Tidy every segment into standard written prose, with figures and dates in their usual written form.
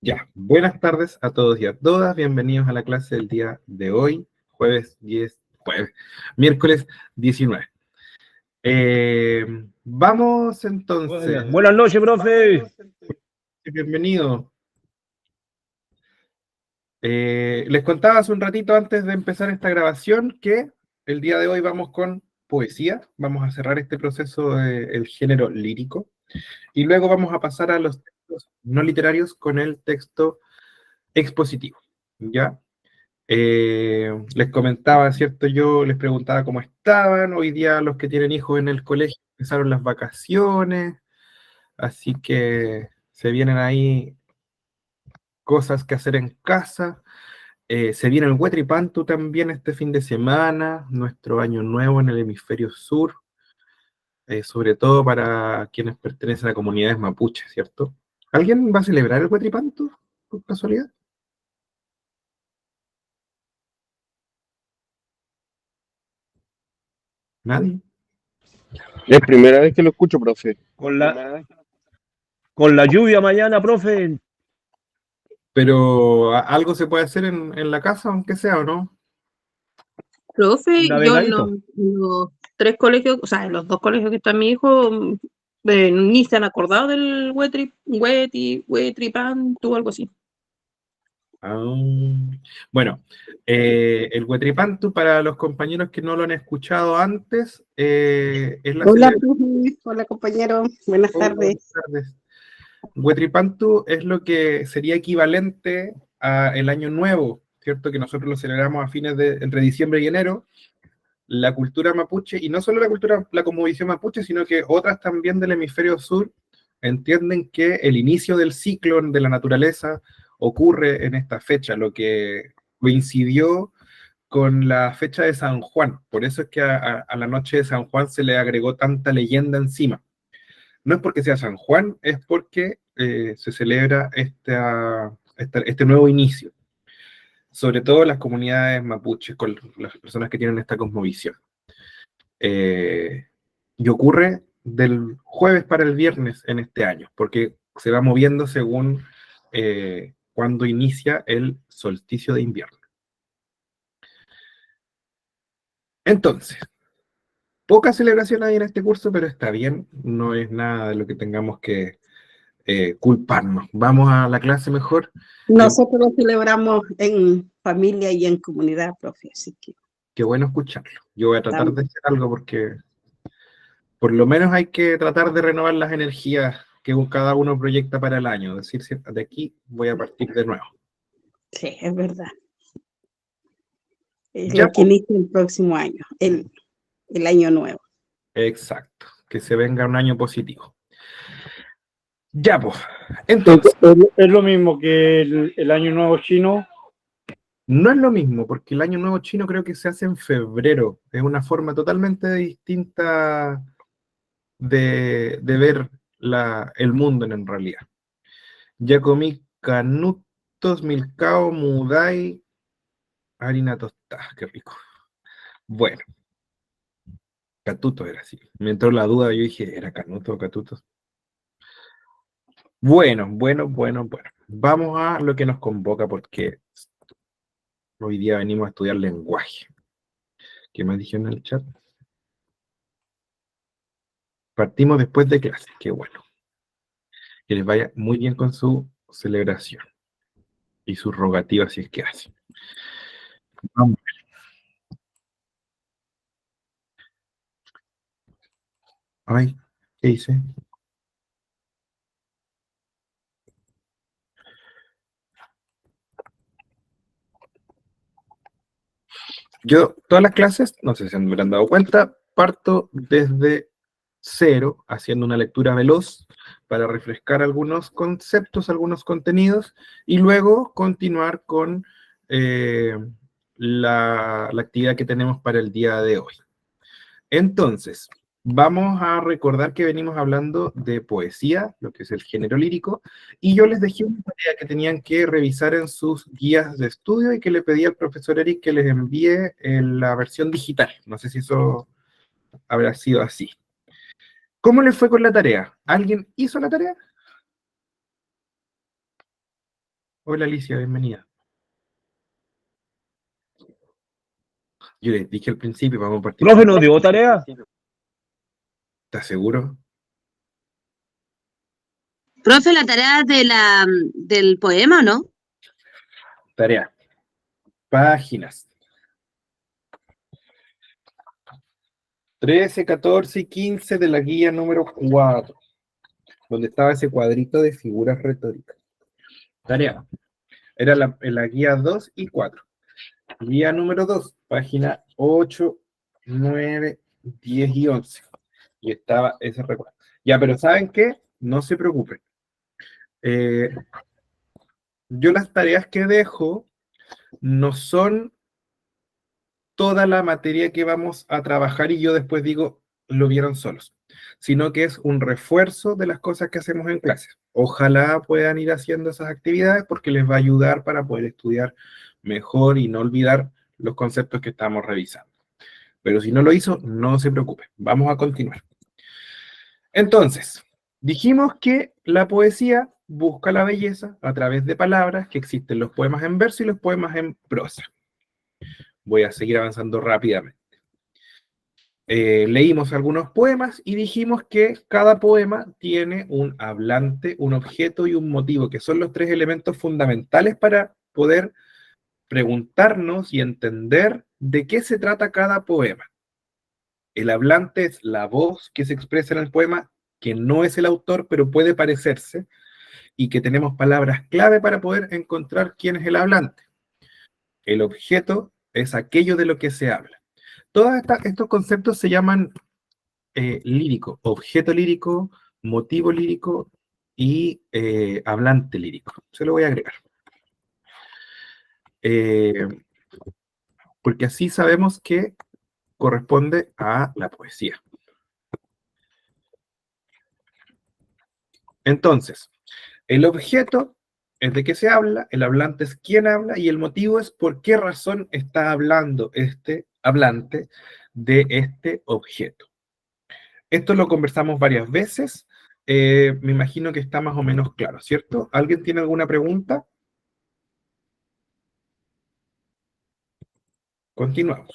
Ya, buenas tardes a todos y a todas, bienvenidos a la clase del día de hoy, miércoles 19. Vamos entonces, Buenas noches, profe. bienvenido. Les contaba hace un ratito antes de empezar esta grabación que el día de hoy vamos con poesía, vamos a cerrar este proceso del género lírico y luego vamos a pasar a los textos no literarios con el texto expositivo, ¿ya? Les comentaba, ¿cierto? Yo les preguntaba cómo estaban. Hoy día los que tienen hijos en el colegio empezaron las vacaciones, así que se vienen ahí cosas que hacer en casa. Se viene el Huetripantu también este fin de semana, nuestro año nuevo en el hemisferio sur, sobre todo para quienes pertenecen a comunidades mapuches, ¿cierto? ¿Alguien va a celebrar el Huetripantu, por casualidad? ¿Nadie? Es primera vez que lo escucho, profe. Con la lluvia mañana, profe. Pero algo se puede hacer en la casa, aunque sea, ¿o no? Profe, yo en Navegadito. los tres colegios, o sea, en los dos colegios que está mi hijo, ni se han acordado del Huetripantu, algo así. Ah, bueno, el Huetripantu, para los compañeros que no lo han escuchado antes, es la Hola, celebración. profe. Hola, compañero. Buenas tardes. Buenas tardes. Huetripantu es lo que sería equivalente al Año Nuevo, ¿cierto? Que nosotros lo celebramos a fines de, entre diciembre y enero. La cultura mapuche, y no solo la cosmovisión mapuche, sino que otras también del hemisferio sur, entienden que el inicio del ciclo de la naturaleza ocurre en esta fecha, lo que coincidió con la fecha de San Juan. Por eso es que a la noche de San Juan se le agregó tanta leyenda encima. No es porque sea San Juan, es porque se celebra este nuevo inicio, sobre todo en las comunidades mapuches, con las personas que tienen esta cosmovisión. Y ocurre del jueves para el viernes en este año, porque se va moviendo según cuando inicia el solsticio de invierno. Entonces, poca celebración hay en este curso, pero está bien, no es nada de lo que tengamos que culparnos. Vamos a la clase mejor. Nosotros lo celebramos en familia y en comunidad, profe, así que Qué bueno escucharlo. Yo voy a tratar de hacer algo porque por lo menos hay que tratar de renovar las energías que cada uno proyecta para el año. Es decir, de aquí voy a partir de nuevo. sí, es verdad. Es Ya, lo que inicia el próximo año, el año nuevo. exacto. Que se venga un año positivo. Ya, pues. Entonces, Es lo mismo que el Año Nuevo chino. no es lo mismo, porque el Año Nuevo chino creo que se hace en febrero. Es una forma totalmente distinta de ver el mundo en realidad. Ya comí canutos, milcao, mudai, harina tostada, qué rico. Bueno, catuto era así. Me entró la duda, yo dije, ¿era canuto o catutos? Bueno. Vamos a lo que nos convoca, porque hoy día venimos a estudiar lenguaje. ¿Qué más dijeron en el chat? Partimos después de clase, qué bueno. Que les vaya muy bien con su celebración y sus rogativas si es que hacen. Vamos. Ay, ¿qué hice? Yo, todas las clases, no sé si se han dado cuenta, parto desde cero, haciendo una lectura veloz para refrescar algunos conceptos, algunos contenidos, y luego continuar con la actividad que tenemos para el día de hoy. Entonces, vamos a recordar que venimos hablando de poesía, lo que es el género lírico, y yo les dejé una tarea que tenían que revisar en sus guías de estudio y que le pedí al profesor Eric que les envíe en la versión digital. No sé si eso habrá sido así. ¿Cómo les fue con la tarea? ¿Alguien hizo la tarea? Hola Alicia, bienvenida. Yo les dije al principio, vamos a partir. Profe, ¿nos dio tarea? ¿Estás seguro? Profe, la tarea del poema, ¿no? Tarea. Páginas 13, 14 y 15 de la guía número 4, donde estaba ese cuadrito de figuras retóricas. Tarea. Era en la guía 2 y 4. Guía número 2, página 8, 9, 10 y 11. Y estaba ese recuadro. Ya, pero ¿saben qué? No se preocupen. Yo las tareas que dejo no son toda la materia que vamos a trabajar y yo después digo, lo vieron solos, sino que es un refuerzo de las cosas que hacemos en clases. Ojalá puedan ir haciendo esas actividades porque les va a ayudar para poder estudiar mejor y no olvidar los conceptos que estamos revisando. Pero si no lo hizo, no se preocupe. Vamos a continuar. Entonces, dijimos que la poesía busca la belleza a través de palabras, que existen los poemas en verso y los poemas en prosa. Voy a seguir avanzando rápidamente. Leímos algunos poemas y dijimos que cada poema tiene un hablante, un objeto y un motivo, que son los tres elementos fundamentales para poder preguntarnos y entender de qué se trata cada poema. El hablante es la voz que se expresa en el poema, que no es el autor, pero puede parecerse, y que tenemos palabras clave para poder encontrar quién es el hablante. El objeto es aquello de lo que se habla. Todos estos conceptos se llaman lírico, objeto lírico, motivo lírico y hablante lírico. Se lo voy a agregar. Porque así sabemos que corresponde a la poesía. Entonces, el objeto es de qué se habla, el hablante es quién habla y el motivo es por qué razón está hablando este hablante de este objeto. Esto lo conversamos varias veces, me imagino que está más o menos claro, ¿cierto? ¿Alguien tiene alguna pregunta? Continuamos.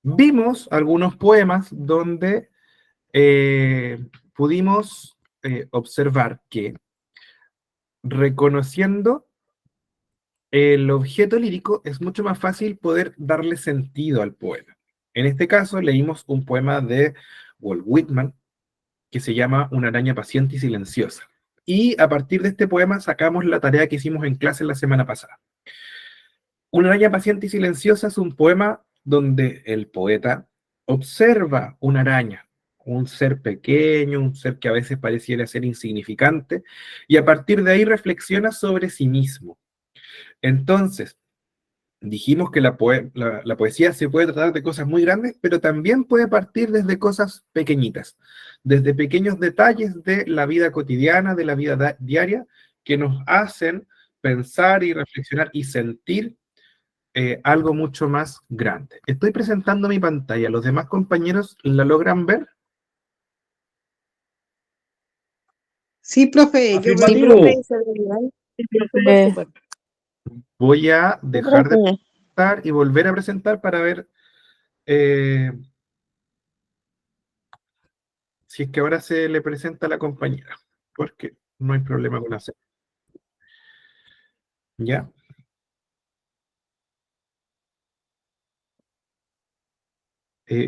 Vimos algunos poemas donde pudimos observar que reconociendo el objeto lírico es mucho más fácil poder darle sentido al poema. En este caso leímos un poema de Walt Whitman que se llama Una araña paciente y silenciosa. Y a partir de este poema sacamos la tarea que hicimos en clase la semana pasada. Una araña paciente y silenciosa es un poema donde el poeta observa una araña, un ser pequeño, un ser que a veces pareciera ser insignificante, y a partir de ahí reflexiona sobre sí mismo. Entonces, dijimos que la poesía se puede tratar de cosas muy grandes, pero también puede partir desde cosas pequeñitas, desde pequeños detalles de la vida cotidiana, de la vida diaria, que nos hacen pensar y reflexionar y sentir algo mucho más grande. Estoy presentando mi pantalla. ¿Los demás compañeros la logran ver? Sí, profe, yo veo Afirmativo. súper. Voy a dejar de presentar y volver a presentar para ver si es que ahora se le presenta a la compañera, porque no hay problema con hacer. ¿Ya?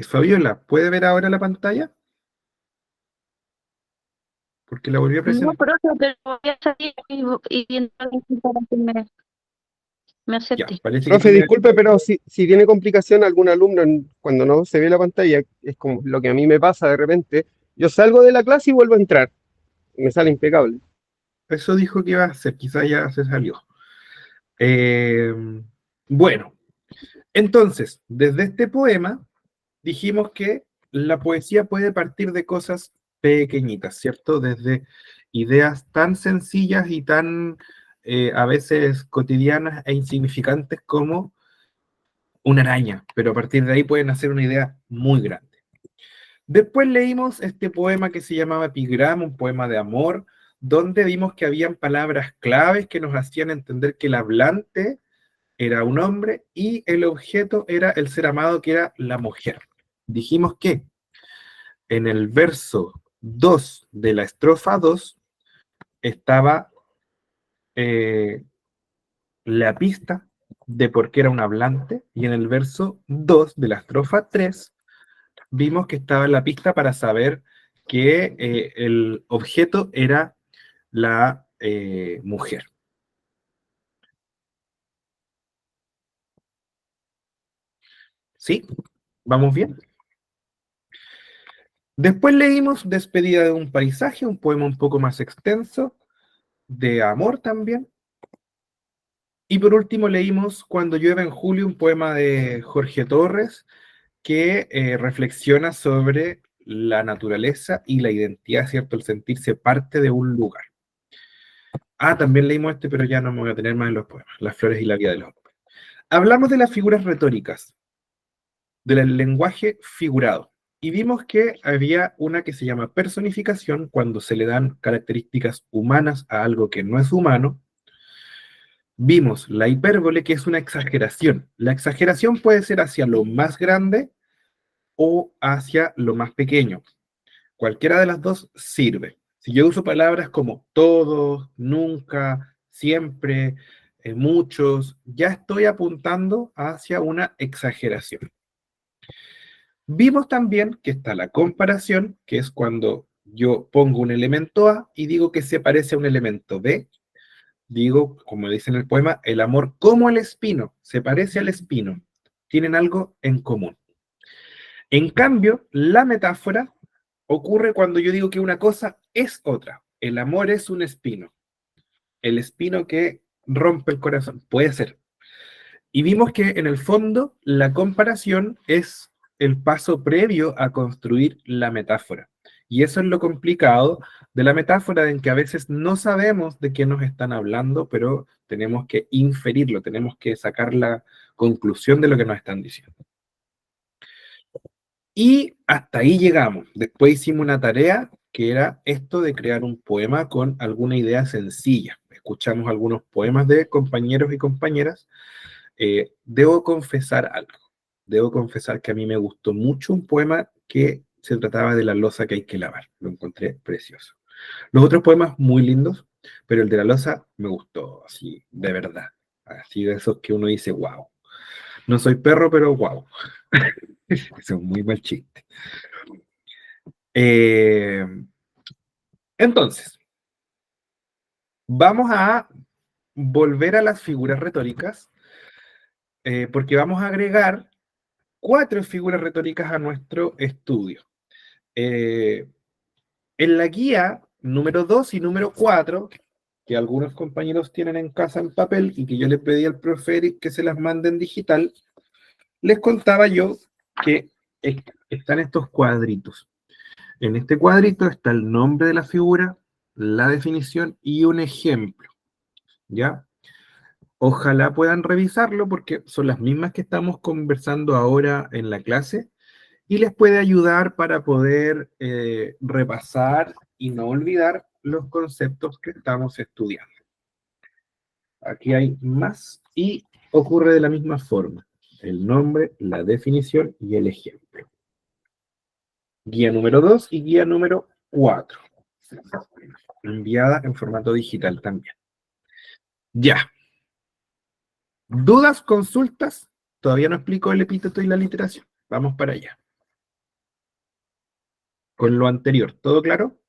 Fabiola, ¿puede ver ahora la pantalla? Porque la volví a No, presentar. pero te voy a salir y viendo para que me Ya, acepte. parece que Profe, tiene- disculpe, pero si tiene complicación algún alumno cuando no se ve la pantalla, es como lo que a mí me pasa de repente, yo salgo de la clase y vuelvo a entrar, y me sale impecable. Eso dijo que iba a hacer, quizá ya se salió. Bueno, entonces, desde este poema dijimos que la poesía puede partir de cosas pequeñitas, ¿cierto? Desde ideas tan sencillas y tan a veces cotidianas e insignificantes como una araña, pero a partir de ahí pueden hacer una idea muy grande. Después leímos este poema que se llamaba Epigrama, un poema de amor, donde vimos que habían palabras claves que nos hacían entender que el hablante era un hombre y el objeto era el ser amado, que era la mujer. Dijimos que en el verso 2 de la estrofa 2 estaba la pista de por qué era un hablante, y en el verso 2 de la estrofa 3 vimos que estaba la pista para saber que el objeto era la mujer. ¿Sí? ¿Vamos bien? Después leímos Despedida de un paisaje, un poema un poco más extenso, de amor también. Y por último leímos Cuando llueve en julio, un poema de Jorge Torres, que reflexiona sobre la naturaleza y la identidad, ¿cierto? El sentirse parte de un lugar. Ah, también leímos este, pero ya no me voy a tener más en los poemas, Las flores y la vida de los hombres. Hablamos de las figuras retóricas, del lenguaje figurado, y vimos que había una que se llama personificación, cuando se le dan características humanas a algo que no es humano. Vimos la hipérbole, que es una exageración. La exageración puede ser hacia lo más grande o hacia lo más pequeño. Cualquiera de las dos sirve. Si yo uso palabras como todos, nunca, siempre, muchos, ya estoy apuntando hacia una exageración. Vimos también que está la comparación, que es cuando yo pongo un elemento A y digo que se parece a un elemento B. Digo, como dice en el poema, el amor como el espino, se parece al espino, tienen algo en común. En cambio, la metáfora ocurre cuando yo digo que una cosa es otra. El amor es un espino. El espino que rompe el corazón. Puede ser. Y vimos que en el fondo la comparación es el paso previo a construir la metáfora. Y eso es lo complicado de la metáfora, en que a veces no sabemos de qué nos están hablando, pero tenemos que inferirlo, tenemos que sacar la conclusión de lo que nos están diciendo. Y hasta ahí llegamos. Después hicimos una tarea que era esto de crear un poema con alguna idea sencilla. Escuchamos algunos poemas de compañeros y compañeras. Debo confesar algo. Debo confesar que a mí me gustó mucho un poema que se trataba de la loza que hay que lavar. Lo encontré precioso. Los otros poemas muy lindos, pero el de la loza me gustó, así, de verdad. Así de esos que uno dice, wow. No soy perro, pero wow. Es un muy mal chiste. Entonces, vamos a volver a las figuras retóricas, porque vamos a agregar 4 figuras retóricas a nuestro estudio. En la guía número 2 y número 4, que algunos compañeros tienen en casa en papel y que yo le pedí al profe Eric que se las mande en digital, les contaba yo que están estos cuadritos. En este cuadrito está el nombre de la figura, la definición y un ejemplo, ¿ya? Ojalá puedan revisarlo porque son las mismas que estamos conversando ahora en la clase y les puede ayudar para poder repasar y no olvidar los conceptos que estamos estudiando. Aquí hay más y ocurre de la misma forma. El nombre, la definición y el ejemplo. Guía número 2 y guía número 4. Enviada en formato digital también. Ya. ¿Dudas, consultas? Todavía no explico el epíteto y la literación. Vamos para allá. Con lo anterior, ¿todo claro?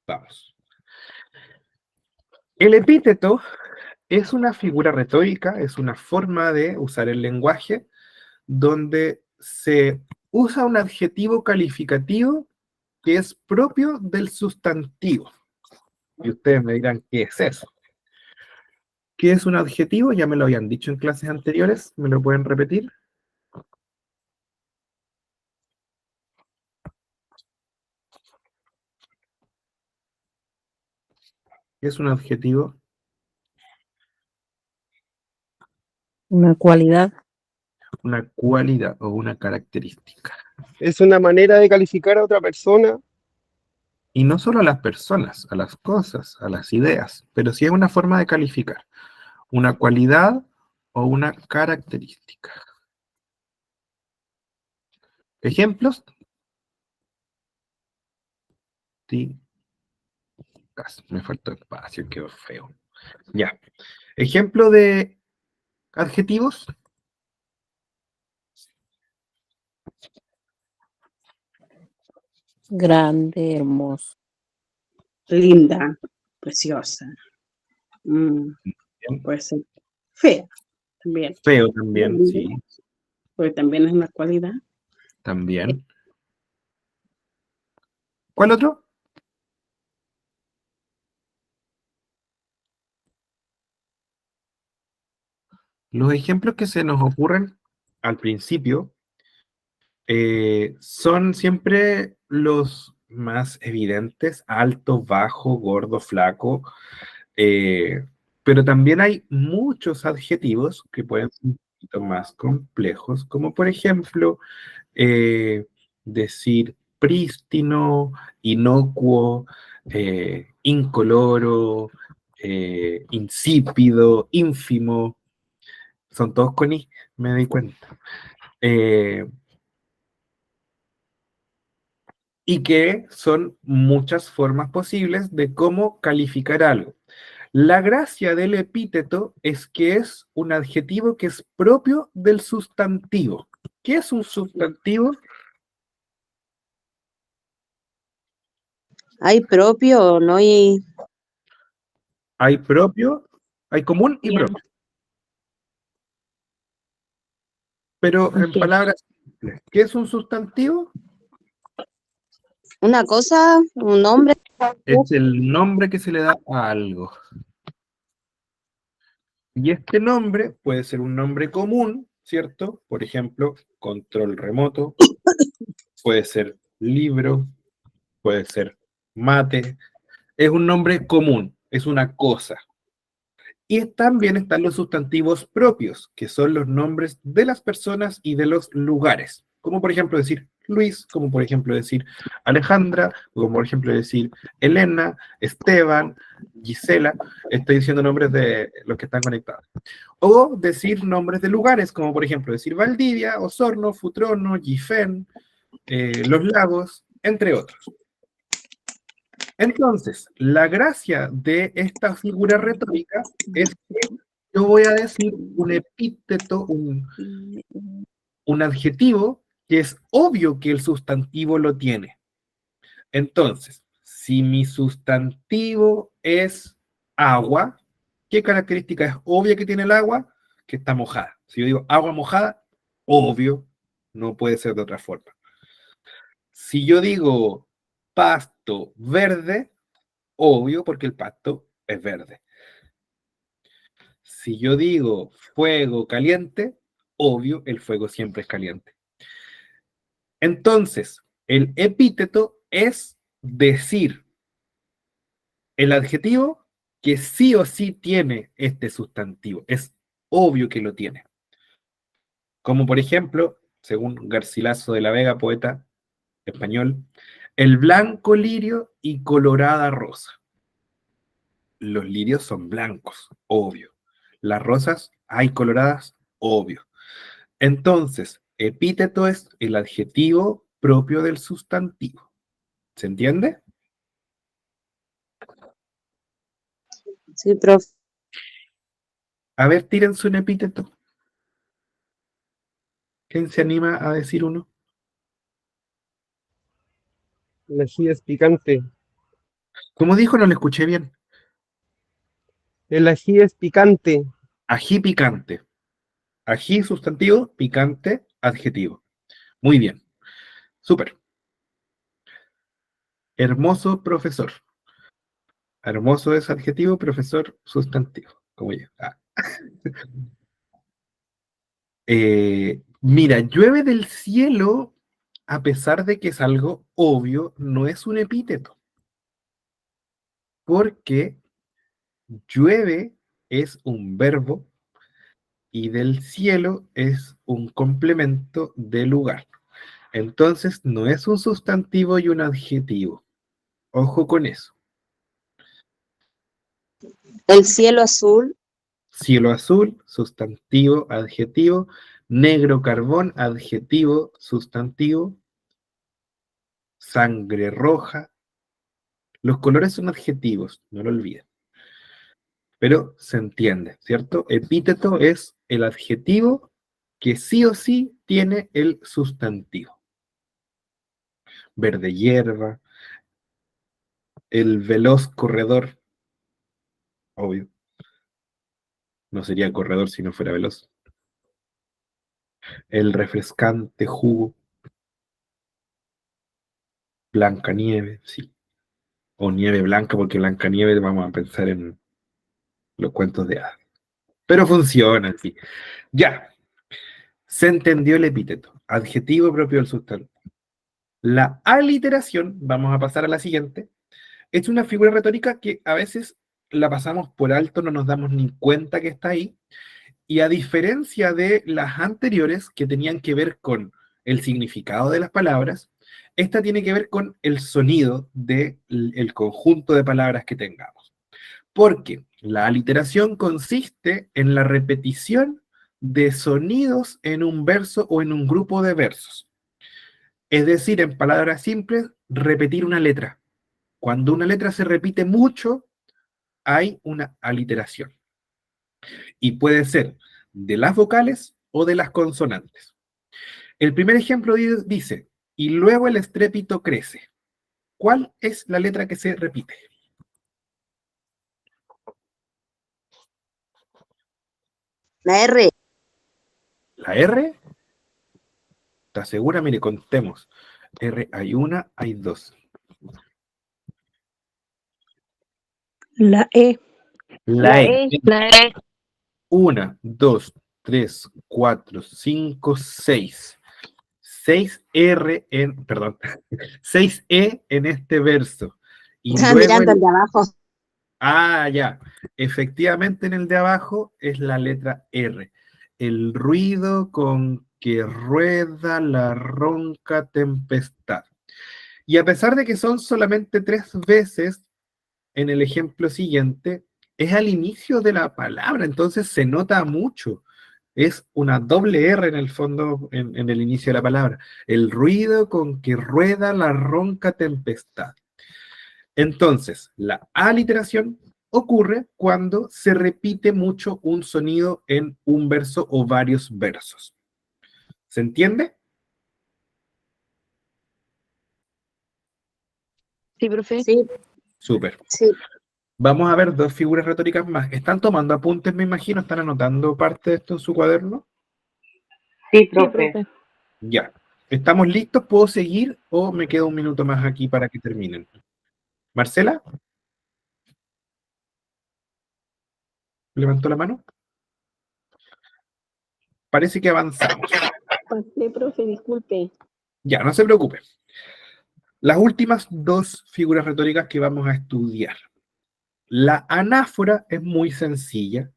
Vamos. El epíteto es una figura retórica, es una forma de usar el lenguaje donde se usa un adjetivo calificativo que es propio del sustantivo. Y ustedes me dirán, ¿qué es eso? ¿Qué es un adjetivo? Ya me lo habían dicho en clases anteriores, ¿me lo pueden repetir? ¿Qué es un adjetivo? Una cualidad. Una cualidad o una característica. Es una manera de calificar a otra persona Y no solo a las personas, a las cosas, a las ideas, pero sí es una forma de calificar una cualidad o una característica. Ejemplos. Ticas. Me faltó espacio, quedó feo. Ya. Ejemplo de adjetivos. Grande, hermoso. Linda, preciosa. Puede ser fea también. Feo también, Linda, sí. porque también es una cualidad. También. ¿Cuál otro? Los ejemplos que se nos ocurren al principio son siempre los más evidentes: alto, bajo, gordo, flaco. Pero también hay muchos adjetivos que pueden ser un poquito más complejos, como por ejemplo decir prístino, inocuo, incoloro, insípido, ínfimo. Son todos con I, me di cuenta. Y que son muchas formas posibles de cómo calificar algo. La gracia del epíteto es que es un adjetivo que es propio del sustantivo. ¿Qué es un sustantivo? ¿Hay propio o no hay? Hay propio, hay común y propio. Pero en Ok. palabras simples, ¿qué es un sustantivo? ¿Una cosa? ¿Un nombre? Es el nombre que se le da a algo. Y este nombre puede ser un nombre común, ¿cierto? Por ejemplo, control remoto, puede ser libro, puede ser mate. Es un nombre común, es una cosa. Y también están los sustantivos propios, que son los nombres de las personas y de los lugares. Como por ejemplo decir Luis, como por ejemplo decir Alejandra, como por ejemplo decir Elena, Esteban, Gisela. Estoy diciendo nombres de los que están conectados. O decir nombres de lugares, como por ejemplo decir Valdivia, Osorno, Futrono, Gifén, Los Lagos, entre otros. Entonces, la gracia de esta figura retórica es que yo voy a decir un epíteto, un adjetivo, que es obvio que el sustantivo lo tiene. Entonces, si mi sustantivo es agua, ¿qué característica es obvia que tiene el agua? Que está mojada. Si yo digo agua mojada, obvio, no puede ser de otra forma. Si yo digo pasto verde, obvio, porque el pasto es verde. Si yo digo fuego caliente, obvio, el fuego siempre es caliente. Entonces, el epíteto es decir el adjetivo que sí o sí tiene este sustantivo. Es obvio que lo tiene. Como por ejemplo, según Garcilaso de la Vega, poeta español, el blanco lirio y colorada rosa. Los lirios son blancos, obvio. Las rosas hay coloradas, obvio. Entonces, epíteto es el adjetivo propio del sustantivo. ¿Se entiende? Sí, profe. A ver, tírense un epíteto. ¿Quién se anima a decir uno? El ají es picante. Como dijo, no lo escuché bien. El ají es picante. Ají picante. Ají sustantivo, picante adjetivo. Muy bien. Súper. Hermoso profesor. Hermoso es adjetivo, profesor sustantivo. Como yo. Mira, llueve del cielo, a pesar de que es algo obvio, no es un epíteto. Porque llueve es un verbo y del cielo es un complemento de lugar. Entonces no es un sustantivo y un adjetivo. Ojo con eso. El cielo azul, Cielo azul, sustantivo, adjetivo. Negro carbón, adjetivo, sustantivo. Sangre roja. Los colores son adjetivos, no lo olviden. Pero se entiende, ¿cierto? Epíteto es el adjetivo que sí o sí tiene el sustantivo. Verde hierba, el veloz corredor, obvio. No sería corredor si no fuera veloz. El refrescante jugo, Blancanieve, sí. O nieve blanca, porque Blancanieve vamos a pensar en los cuentos de hadas. Pero funciona, sí. Ya, se entendió el epíteto, adjetivo propio del sustantivo. La aliteración, vamos a pasar a la siguiente, es una figura retórica que a veces la pasamos por alto, no nos damos ni cuenta que está ahí, y a diferencia de las anteriores que tenían que ver con el significado de las palabras, esta tiene que ver con el sonido del conjunto de palabras que tengamos. Porque la aliteración consiste en la repetición de sonidos en un verso o en un grupo de versos. Es decir, en palabras simples, repetir una letra. Cuando una letra se repite mucho, hay una aliteración. Y puede ser de las vocales o de las consonantes. El primer ejemplo dice, y luego el estrépito crece. ¿Cuál es la letra que se repite? la R, ¿La R? ¿Estás segura? Mire, contemos. R hay una, hay dos. La E. La E. La E. 1, 2, 3, 4, 5, 6. 6 R perdón, 6 E en este verso. Y estaba luego mirando el de abajo. ya. Efectivamente en el de abajo es la letra R. El ruido con que rueda la ronca tempestad. Y a pesar de que son solamente 3 veces en el ejemplo siguiente, es al inicio de la palabra, entonces se nota mucho. Es una doble R en el fondo, en el inicio de la palabra. El ruido con que rueda la ronca tempestad. Entonces, la aliteración ocurre cuando se repite mucho un sonido en un verso o varios versos. ¿Se entiende? Sí, profe. Sí, Súper. sí. Vamos a ver 2 figuras retóricas más. ¿Están tomando apuntes, me imagino? ¿Están anotando parte de esto en su cuaderno? Sí, profe. Ya. ¿Estamos listos? ¿Puedo seguir o me queda un minuto más aquí para que terminen? ¿Marcela? ¿Levantó la mano? Parece que avanzamos. Pasé, profe, disculpe. Ya, no se preocupe. Las últimas 2 figuras retóricas que vamos a estudiar. La anáfora es muy sencilla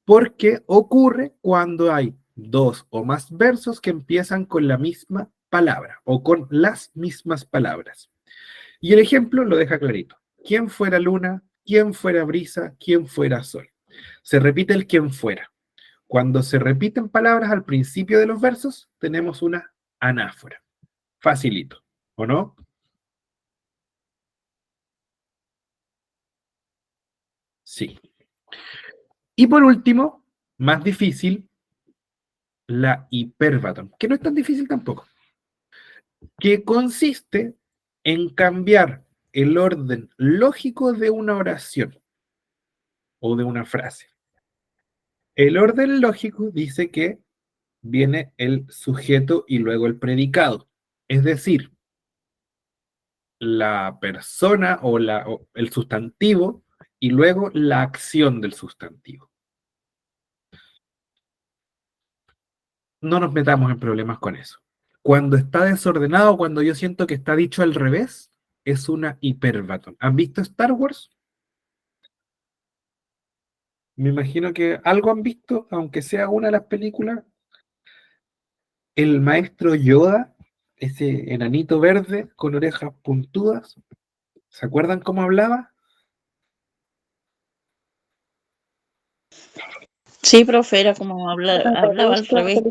porque ocurre cuando hay 2 o más versos que empiezan con la misma palabra o con las mismas palabras. Y el ejemplo lo deja clarito. ¿Quién fuera luna? ¿Quién fuera brisa? ¿Quién fuera sol? Se repite el quién fuera. Cuando se repiten palabras al principio de los versos, tenemos una anáfora. Facilito, ¿o no? Sí. Y por último, más difícil, la hipérbaton, que no es tan difícil tampoco, que consiste en cambiar el orden lógico de una oración o de una frase. El orden lógico dice que viene el sujeto y luego el predicado. Es decir, la persona o el sustantivo y luego la acción del sustantivo. No nos metamos en problemas con eso. Cuando está desordenado, cuando yo siento que está dicho al revés, es una hipérbaton. ¿Han visto Star Wars? Me imagino que algo han visto, aunque sea una de las películas. El maestro Yoda, ese enanito verde con orejas puntudas, ¿Se acuerdan cómo hablaba? Sí, profe, era como hablaba al revés.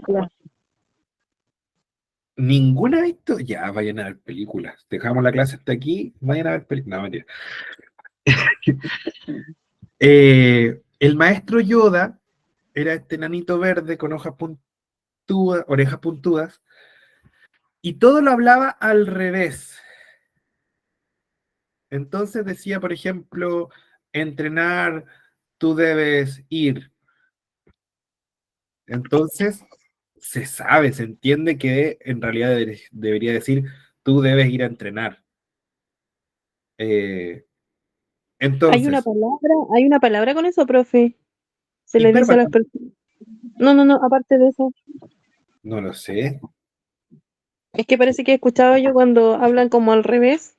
¿Ninguna ha visto? Ya, vayan a ver películas. Dejamos la clase hasta aquí, vayan a ver películas. No, mentira. El maestro Yoda era este nanito verde con hojas puntudas, orejas puntudas, y todo lo hablaba al revés. Entonces decía, por ejemplo, entrenar, tú debes ir. Entonces, se sabe, se entiende que en realidad debería decir, tú debes ir a entrenar. Entonces, Hay una palabra con eso, profe. Se le dice a las hiperbatón, personas. No, aparte de eso. no lo sé. Es que parece que he escuchado yo cuando hablan como al revés,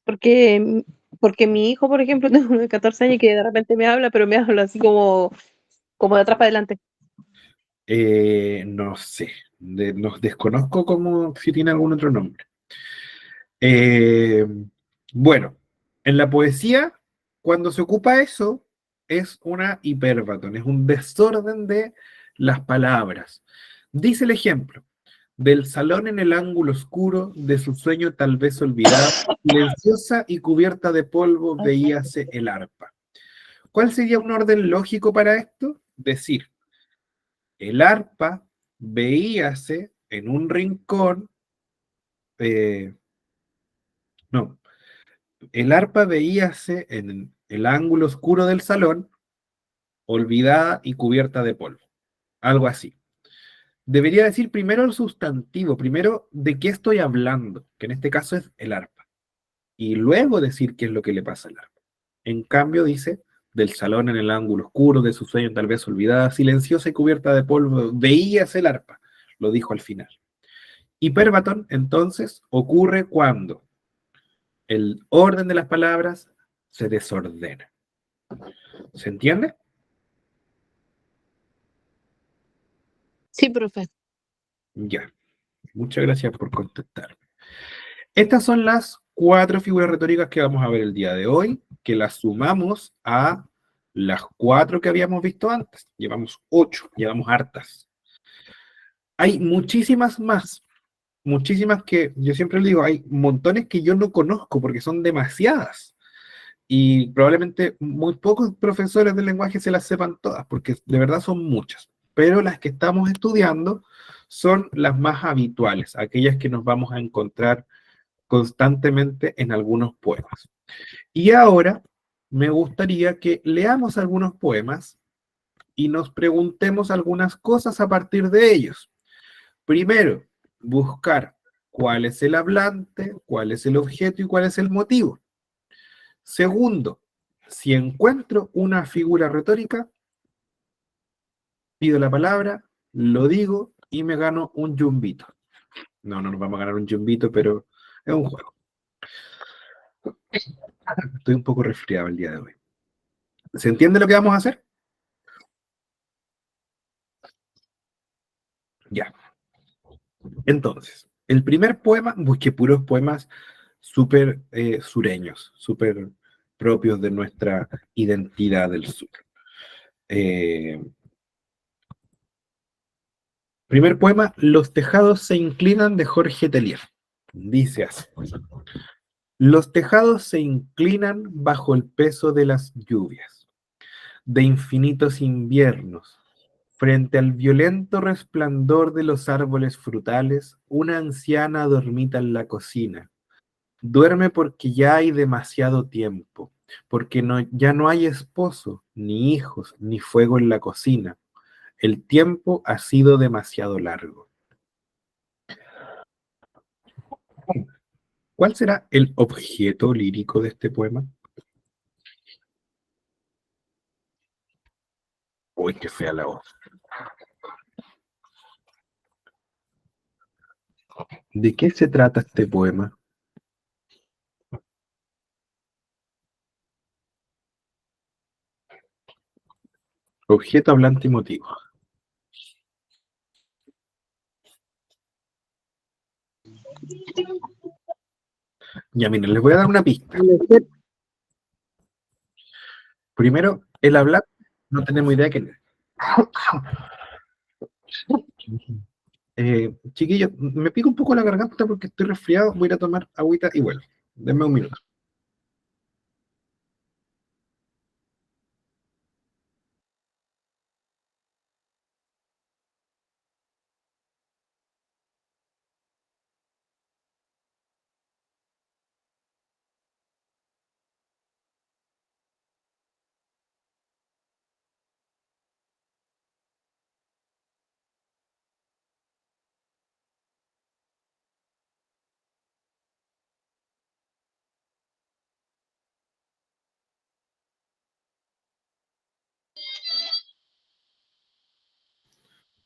porque, porque mi hijo, por ejemplo, tengo uno de 14 años que de repente me habla, pero me habla así como de atrás para adelante. No sé. Nos desconozco como si tiene algún otro nombre. Bueno, en la poesía, cuando se ocupa eso, es una hiperbatón, es un desorden de las palabras. Dice el ejemplo, del salón en el ángulo oscuro, de su sueño tal vez olvidado, silenciosa y cubierta de polvo, veíase el arpa. ¿Cuál sería un orden lógico para esto? Decir, el arpa veíase en un rincón, no, el arpa veíase en el ángulo oscuro del salón, olvidada y cubierta de polvo. Algo así. Debería decir primero el sustantivo, primero de qué estoy hablando, que en este caso es el arpa, y luego decir qué es lo que le pasa al arpa. En cambio dice, del salón en el ángulo oscuro, de su sueño tal vez olvidada, silenciosa y cubierta de polvo, veíase el arpa, lo dijo al final. Hiperbatón, entonces, ocurre cuando el orden de las palabras se desordena. ¿Se entiende? Sí, profe. Ya. Muchas gracias por contestar. Estas son las 4 figuras retóricas que vamos a ver el día de hoy, que las sumamos a las 4 que habíamos visto antes. Llevamos 8, llevamos hartas. Hay muchísimas que yo siempre le digo, hay montones que yo no conozco porque son demasiadas. Y probablemente muy pocos profesores de lenguaje se las sepan todas, porque de verdad son muchas. Pero las que estamos estudiando son las más habituales, aquellas que nos vamos a encontrar constantemente en algunos poemas. Y ahora me gustaría que leamos algunos poemas y nos preguntemos algunas cosas a partir de ellos. Primero, buscar cuál es el hablante, cuál es el objeto y cuál es el motivo. Segundo, si encuentro una figura retórica, pido la palabra, lo digo y me gano un yumbito. No nos vamos a ganar un yumbito, pero es un juego. Estoy un poco resfriado el día de hoy. ¿Se entiende lo que vamos a hacer? Ya. Entonces, el primer poema, busqué puros poemas súper sureños, súper propios de nuestra identidad del sur. Primer poema, Los tejados se inclinan, de Jorge Telier. Dice así. Los tejados se inclinan bajo el peso de las lluvias, de infinitos inviernos. Frente al violento resplandor de los árboles frutales, una anciana dormita en la cocina. Duerme porque ya hay demasiado tiempo, porque ya no hay esposo, ni hijos, ni fuego en la cocina. El tiempo ha sido demasiado largo. ¿Cuál será el objeto lírico de este poema? Uy, qué fea la voz. ¿De qué se trata este poema? Objeto, hablante y motivo. Ya miren, les voy a dar una pista. Primero, el hablar, no tenemos idea de quién es. Chiquillos, me pico un poco la garganta porque estoy resfriado, voy a ir a tomar agüita y vuelvo. Denme un minuto.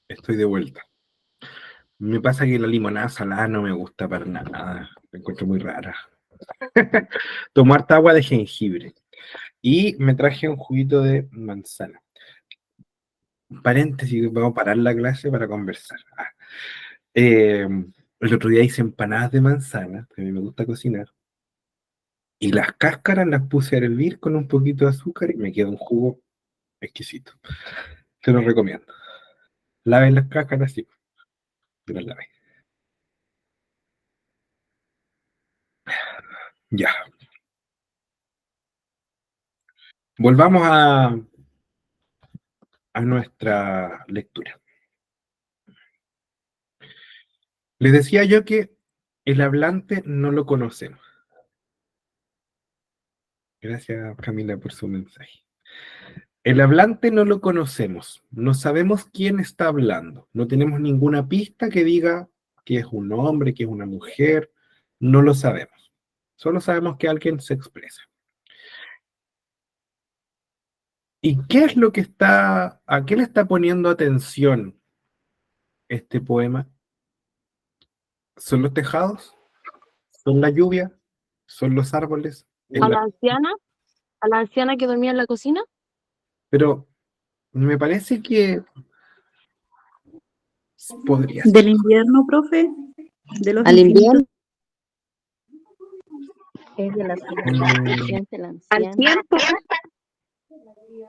Estoy de vuelta. Me pasa que la limonada salada no me gusta para nada. La encuentro muy rara. Tomo harta agua de jengibre. Y me traje un juguito de manzana. Paréntesis, vamos a parar la clase para conversar. El otro día hice empanadas de manzana, que a mí me gusta cocinar. Y las cáscaras las puse a hervir con un poquito de azúcar y me queda un jugo exquisito. Te lo recomiendo. Laven las cáscaras, sí. Te las laven. Ya. Volvamos a nuestra lectura. Les decía yo que el hablante no lo conocemos. Gracias, Camila, por su mensaje. El hablante no lo conocemos, no sabemos quién está hablando, no tenemos ninguna pista que diga que es un hombre, que es una mujer, no lo sabemos. Solo sabemos que alguien se expresa. ¿Y qué es lo que a qué le está poniendo atención este poema? ¿Son los tejados? ¿Son la lluvia? ¿Son los árboles? ¿A la anciana? ¿A la anciana que dormía en la cocina? Pero me parece que podría ser. ¿Del invierno, profe? ¿De los Al invierno. Es de la Mm, siente la ¿Al anciana. tiempo?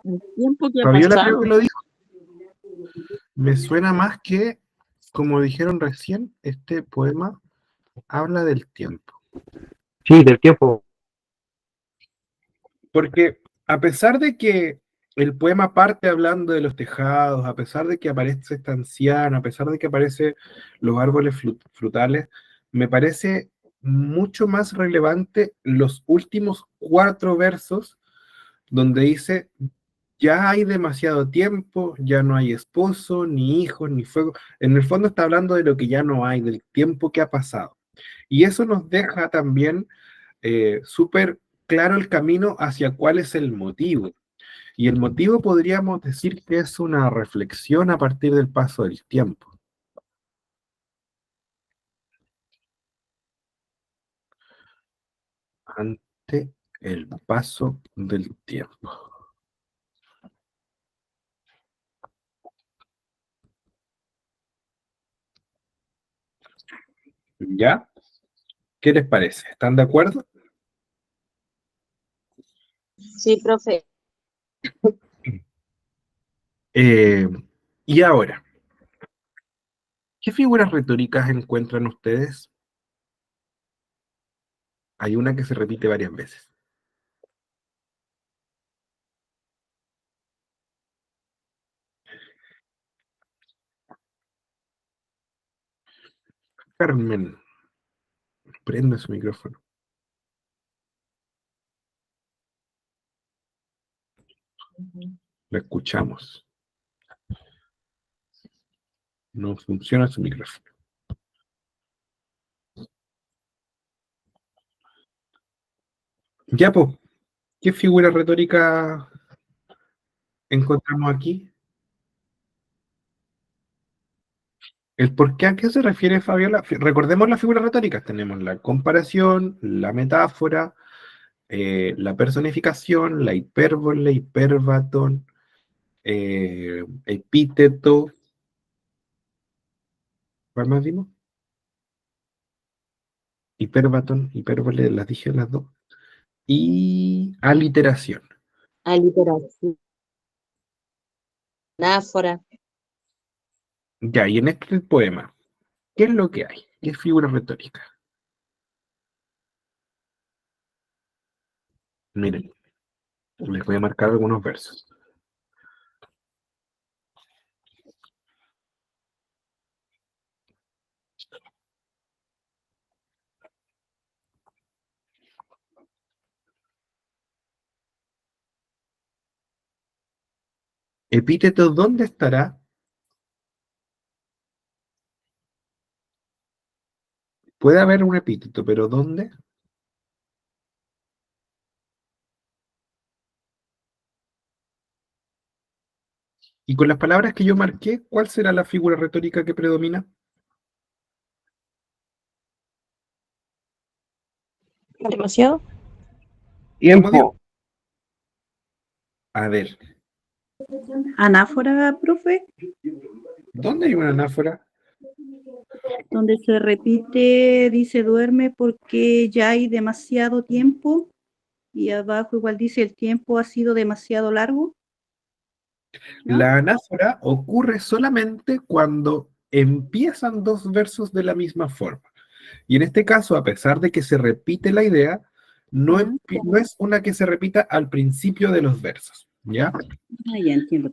¿Al tiempo que ha Fabiola creo pasado? que lo dijo. Me suena más que, como dijeron recién, este poema habla del tiempo. Sí, del tiempo. Porque a pesar de que el poema parte hablando de los tejados, a pesar de que aparece esta anciana, a pesar de que aparecen los árboles frutales, me parece mucho más relevante los últimos 4 versos donde dice, ya hay demasiado tiempo, ya no hay esposo, ni hijos, ni fuego. En el fondo está hablando de lo que ya no hay, del tiempo que ha pasado. Y eso nos deja también súper claro el camino hacia cuál es el motivo. Y el motivo podríamos decir que es una reflexión a partir del paso del tiempo. Ante el paso del tiempo. ¿Ya? ¿Qué les parece? ¿Están de acuerdo? Sí, profe. Y ahora, ¿qué figuras retóricas encuentran ustedes? Hay una que se repite varias veces. Carmen, prenda su micrófono. La escuchamos. No funciona su micrófono. Ya, pues, ¿qué figura retórica encontramos aquí? ¿El por qué a qué se refiere Fabiola? Recordemos las figuras retóricas. Tenemos la comparación, la metáfora, la personificación, la hipérbole, hiperbatón, epíteto. ¿Cuál más vimos? hiperbatón, hipérbole, las dije las dos. Y aliteración. Aliteración. Anáfora. Ya, y en este poema, ¿qué es lo que hay? ¿Qué figura retórica? Miren, les voy a marcar algunos versos. Epíteto, ¿dónde estará? Puede haber un epíteto, pero ¿dónde? Y con las palabras que yo marqué, ¿cuál será la figura retórica que predomina? Demasiado. ¿Cómo Tiempo. digo? A ver, Anáfora, profe, ¿dónde hay una anáfora? donde se repite, dice duerme porque ya hay demasiado tiempo y abajo igual dice el tiempo ha sido demasiado largo, ¿no? La anáfora ocurre solamente cuando empiezan dos versos de la misma forma. Y en este caso, a pesar de que se repite la idea, no, Ujú. no es una que se repita al principio de los versos, ¿ya? Ah, ya entiendo.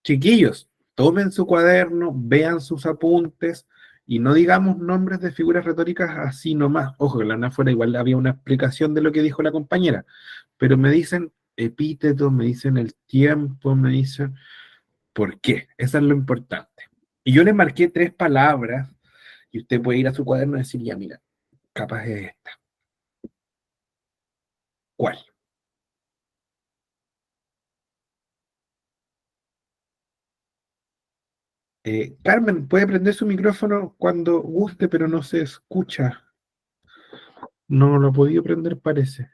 Chiquillos, tomen su cuaderno, vean sus apuntes y no digamos nombres de figuras retóricas así nomás. Ojo, en la anáfora igual había una explicación de lo que dijo la compañera, pero me dicen epítetos, me dicen el tiempo, me dicen por qué. Eso es lo importante. Y yo le marqué 3 palabras y usted puede ir a su cuaderno y decir, ya mira, capaz es esta. ¿Cuál? Carmen, puede prender su micrófono cuando guste, pero no se escucha. No lo ha podido prender, parece.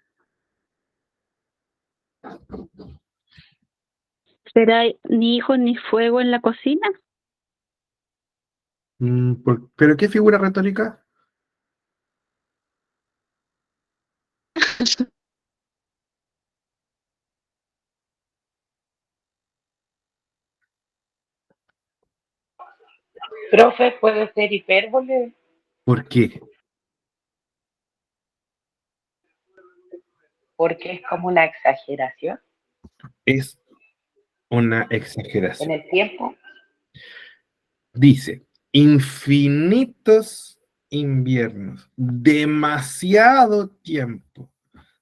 ¿Será ni hijos ni fuego en la cocina? ¿Pero qué figura retórica? Profe, ¿puede ser hipérbole? ¿Por qué? Porque es como una exageración Es una en exageración. el tiempo. Dice, infinitos inviernos, demasiado tiempo,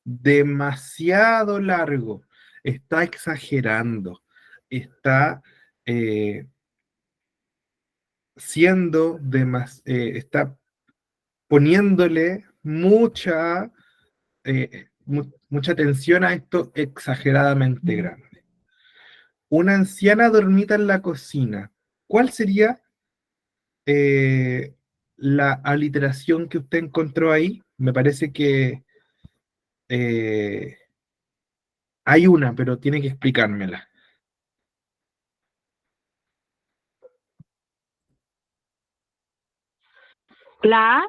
demasiado largo. Está exagerando, está está poniéndole mucha atención a esto exageradamente grande. Una anciana dormita en la cocina. ¿Cuál sería la aliteración que usted encontró ahí? Me parece que hay una, pero tiene que explicármela. La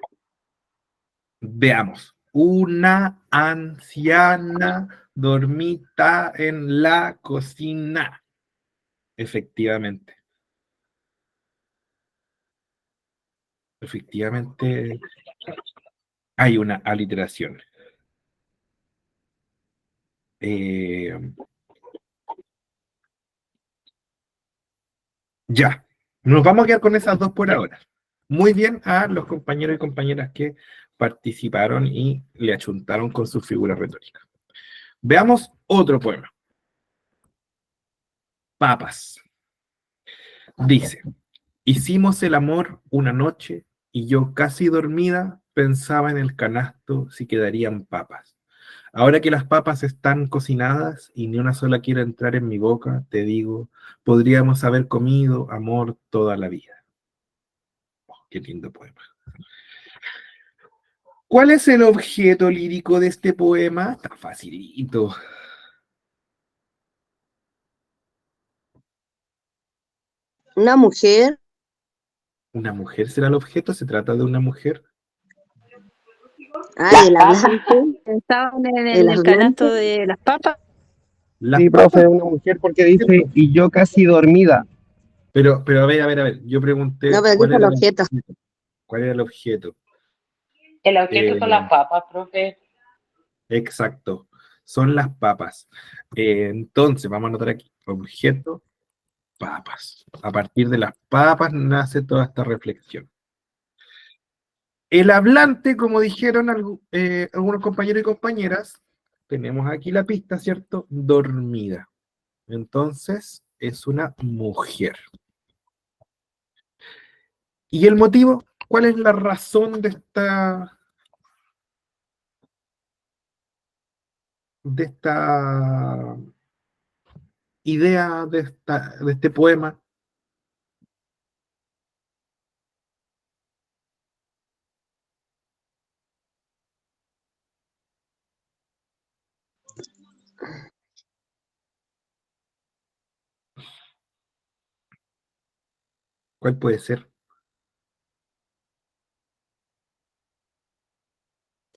Veamos. Una anciana dormita en la cocina. Efectivamente. Efectivamente hay una aliteración. Ya, nos vamos a quedar con esas dos por ahora. Muy bien a los compañeros y compañeras que participaron y le achuntaron con sus figuras retóricas. Veamos otro poema. Papas. Dice, hicimos el amor una noche y yo casi dormida pensaba en el canasto si quedarían papas. Ahora que las papas están cocinadas y ni una sola quiere entrar en mi boca, te digo, podríamos haber comido amor toda la vida. Oh, qué lindo poema. ¿Cuál es el objeto lírico de este poema? Está facilito. Una mujer. ¿Una mujer será el objeto? ¿Se trata de una mujer? Ah, el papas. hablante. Estaban en El el canasto hablante. de las papas. Las Sí, papas, profe, una mujer porque dice, y yo casi dormida. pero a ver, yo No, pregunté pero dijo el objeto. cuál era el objeto. El objeto son Eh, las papas, profe. exacto, son las papas. Entonces, vamos a anotar aquí, objeto, papas. A partir de las papas nace toda esta reflexión. El hablante, como dijeron algunos compañeros y compañeras, tenemos aquí la pista, ¿cierto? Dormida. Entonces, es una mujer. ¿Y el motivo? ¿Cuál es la razón de esta idea, de este poema? ¿Cuál puede ser?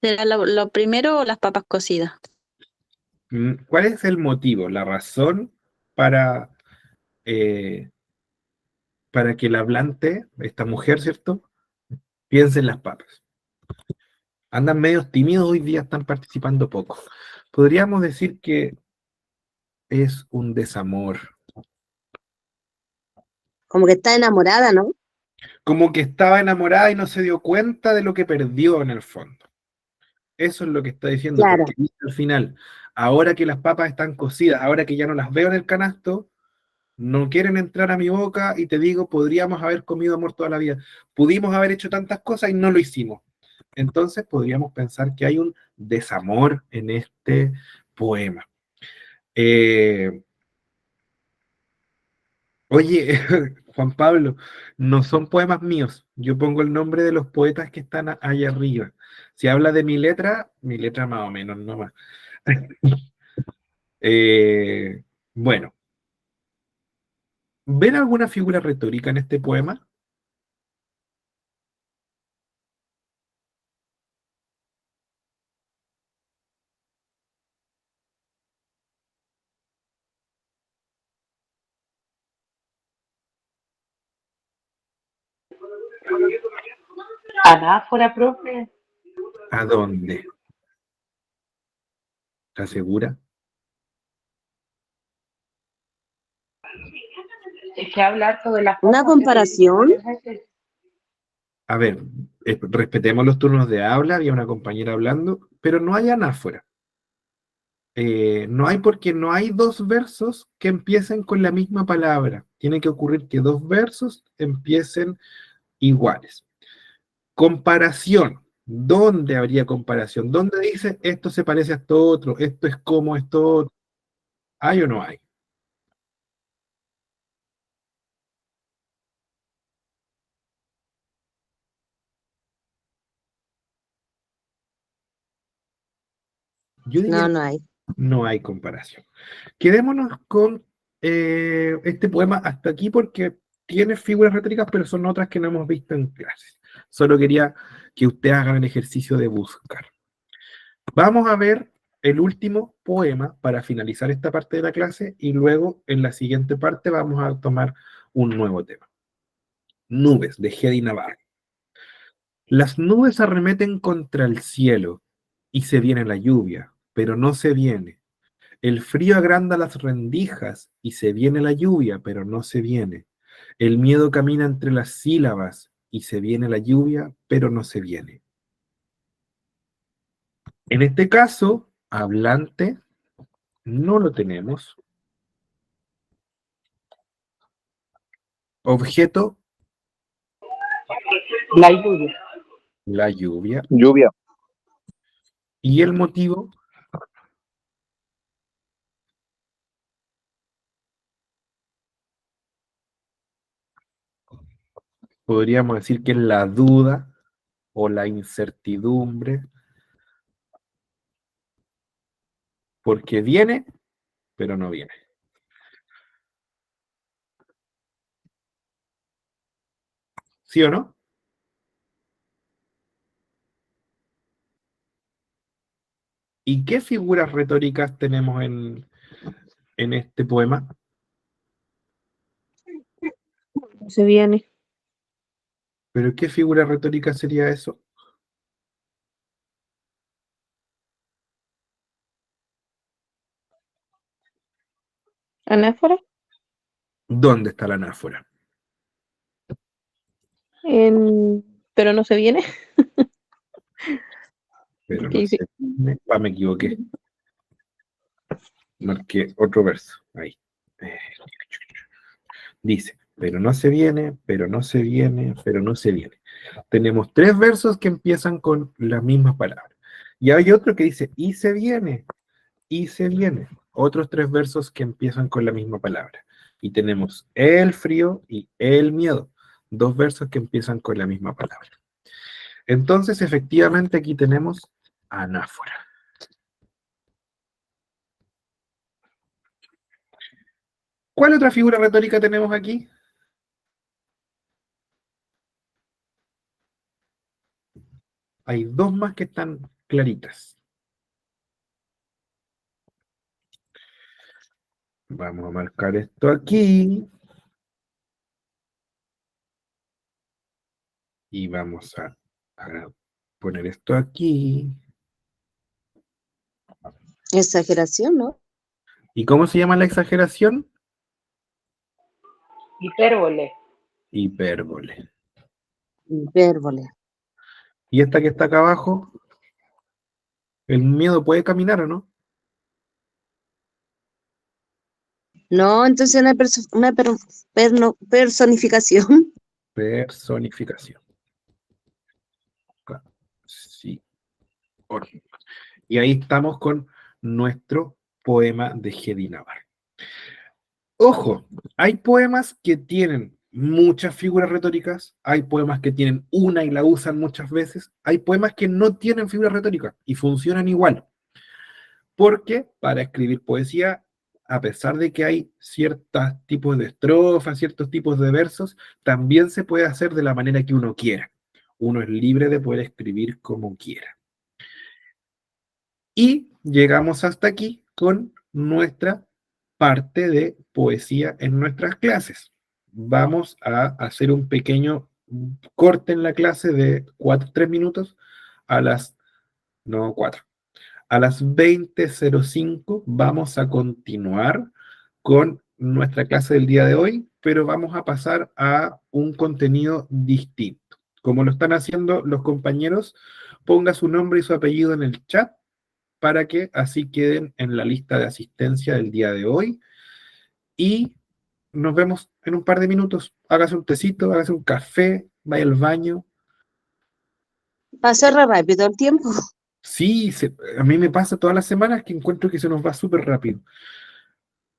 ¿Será lo primero o las papas cocidas? ¿Cuál es el motivo, la razón para, eh, para que el hablante, esta mujer, ¿cierto?, piense en las papas? Andan medios tímidos hoy día, están participando poco. Podríamos decir que es un desamor, Como que está enamorada, ¿no? como que estaba enamorada y no se dio cuenta de lo que perdió en el fondo. Eso es lo que está diciendo, Claro. porque dice al final, ahora que las papas están cocidas, ahora que ya no las veo en el canasto, no quieren entrar a mi boca y te digo, podríamos haber comido amor toda la vida. Pudimos haber hecho tantas cosas y no lo hicimos. Entonces podríamos pensar que hay un desamor en este poema. Eh, Oye, Juan Pablo, no son poemas míos. Yo pongo el nombre de los poetas que están ahí arriba. Si habla de mi letra más o menos, no más. Bueno, ¿ven alguna figura retórica en este poema? Anáfora, profe. ¿A dónde? ¿Estás segura? Es que hablar sobre las Una papas. comparación. A ver, respetemos los turnos de habla, había una compañera hablando, pero no hay anáfora. No hay porque no hay dos versos que empiecen con la misma palabra. Tiene que ocurrir que dos versos empiecen iguales. Comparación. ¿Dónde habría comparación? ¿Dónde dice esto se parece a esto otro? Esto es como esto otro. ¿Hay o no hay? Yo diría No, no hay. no hay comparación. Quedémonos con este poema hasta aquí porque tiene figuras retóricas, pero son otras que no hemos visto en clases. Solo quería que ustedes hagan el ejercicio de buscar. Vamos a ver el último poema para finalizar esta parte de la clase y luego en la siguiente parte vamos a tomar un nuevo tema. Nubes, de Hedy Navarro. Las nubes arremeten contra el cielo y se viene la lluvia, pero no se viene. El frío agranda las rendijas y se viene la lluvia, pero no se viene. El miedo camina entre las sílabas y se viene la lluvia, pero no se viene. En este caso, hablante no lo tenemos. Objeto, La lluvia. la lluvia. Lluvia. Y el motivo, podríamos decir que es la duda o la incertidumbre, porque viene, pero no viene. ¿Sí o no? ¿Y qué figuras retóricas tenemos en este poema? Se viene. ¿Pero qué figura retórica sería eso? ¿Anáfora? ¿Dónde está la anáfora? Pero no se viene. Pero ¿Qué no dice? sé. Me equivoqué. Marqué otro verso. Ahí. Dice, pero no se viene, pero no se viene, pero no se viene. Tenemos 3 versos que empiezan con la misma palabra. Y hay otro que dice, y se viene. Otros 3 versos que empiezan con la misma palabra. Y tenemos el frío y el miedo. 2 versos que empiezan con la misma palabra. Entonces, efectivamente, aquí tenemos anáfora. ¿Cuál otra figura retórica tenemos aquí? Hay 2 más que están claritas. Vamos a marcar esto aquí. Y vamos a poner esto aquí. Exageración, ¿no? ¿Y cómo se llama la exageración? Hipérbole. Hipérbole. Hipérbole. ¿Y esta que está acá abajo? ¿El miedo puede caminar o no? No, entonces personificación. Personificación. Sí. Y ahí estamos con nuestro poema de Hedy Navarro. Ojo, hay poemas que tienen muchas figuras retóricas, hay poemas que tienen una y la usan muchas veces, hay poemas que no tienen figuras retóricas y funcionan igual. Porque para escribir poesía, a pesar de que hay ciertos tipos de estrofas, ciertos tipos de versos, también se puede hacer de la manera que uno quiera. Uno es libre de poder escribir como quiera. Y llegamos hasta aquí con nuestra parte de poesía en nuestras clases. Vamos a hacer un pequeño corte en la clase de 3 minutos a las, no 4, a las 20:05 vamos a continuar con nuestra clase del día de hoy, pero vamos a pasar a un contenido distinto. Como lo están haciendo los compañeros, ponga su nombre y su apellido en el chat para que así queden en la lista de asistencia del día de hoy. Y nos vemos en un par de minutos. Hágase un tecito, hágase un café, vaya al baño. Pasa re rápido el tiempo. Sí, a mí me pasa todas las semanas que encuentro que se nos va súper rápido.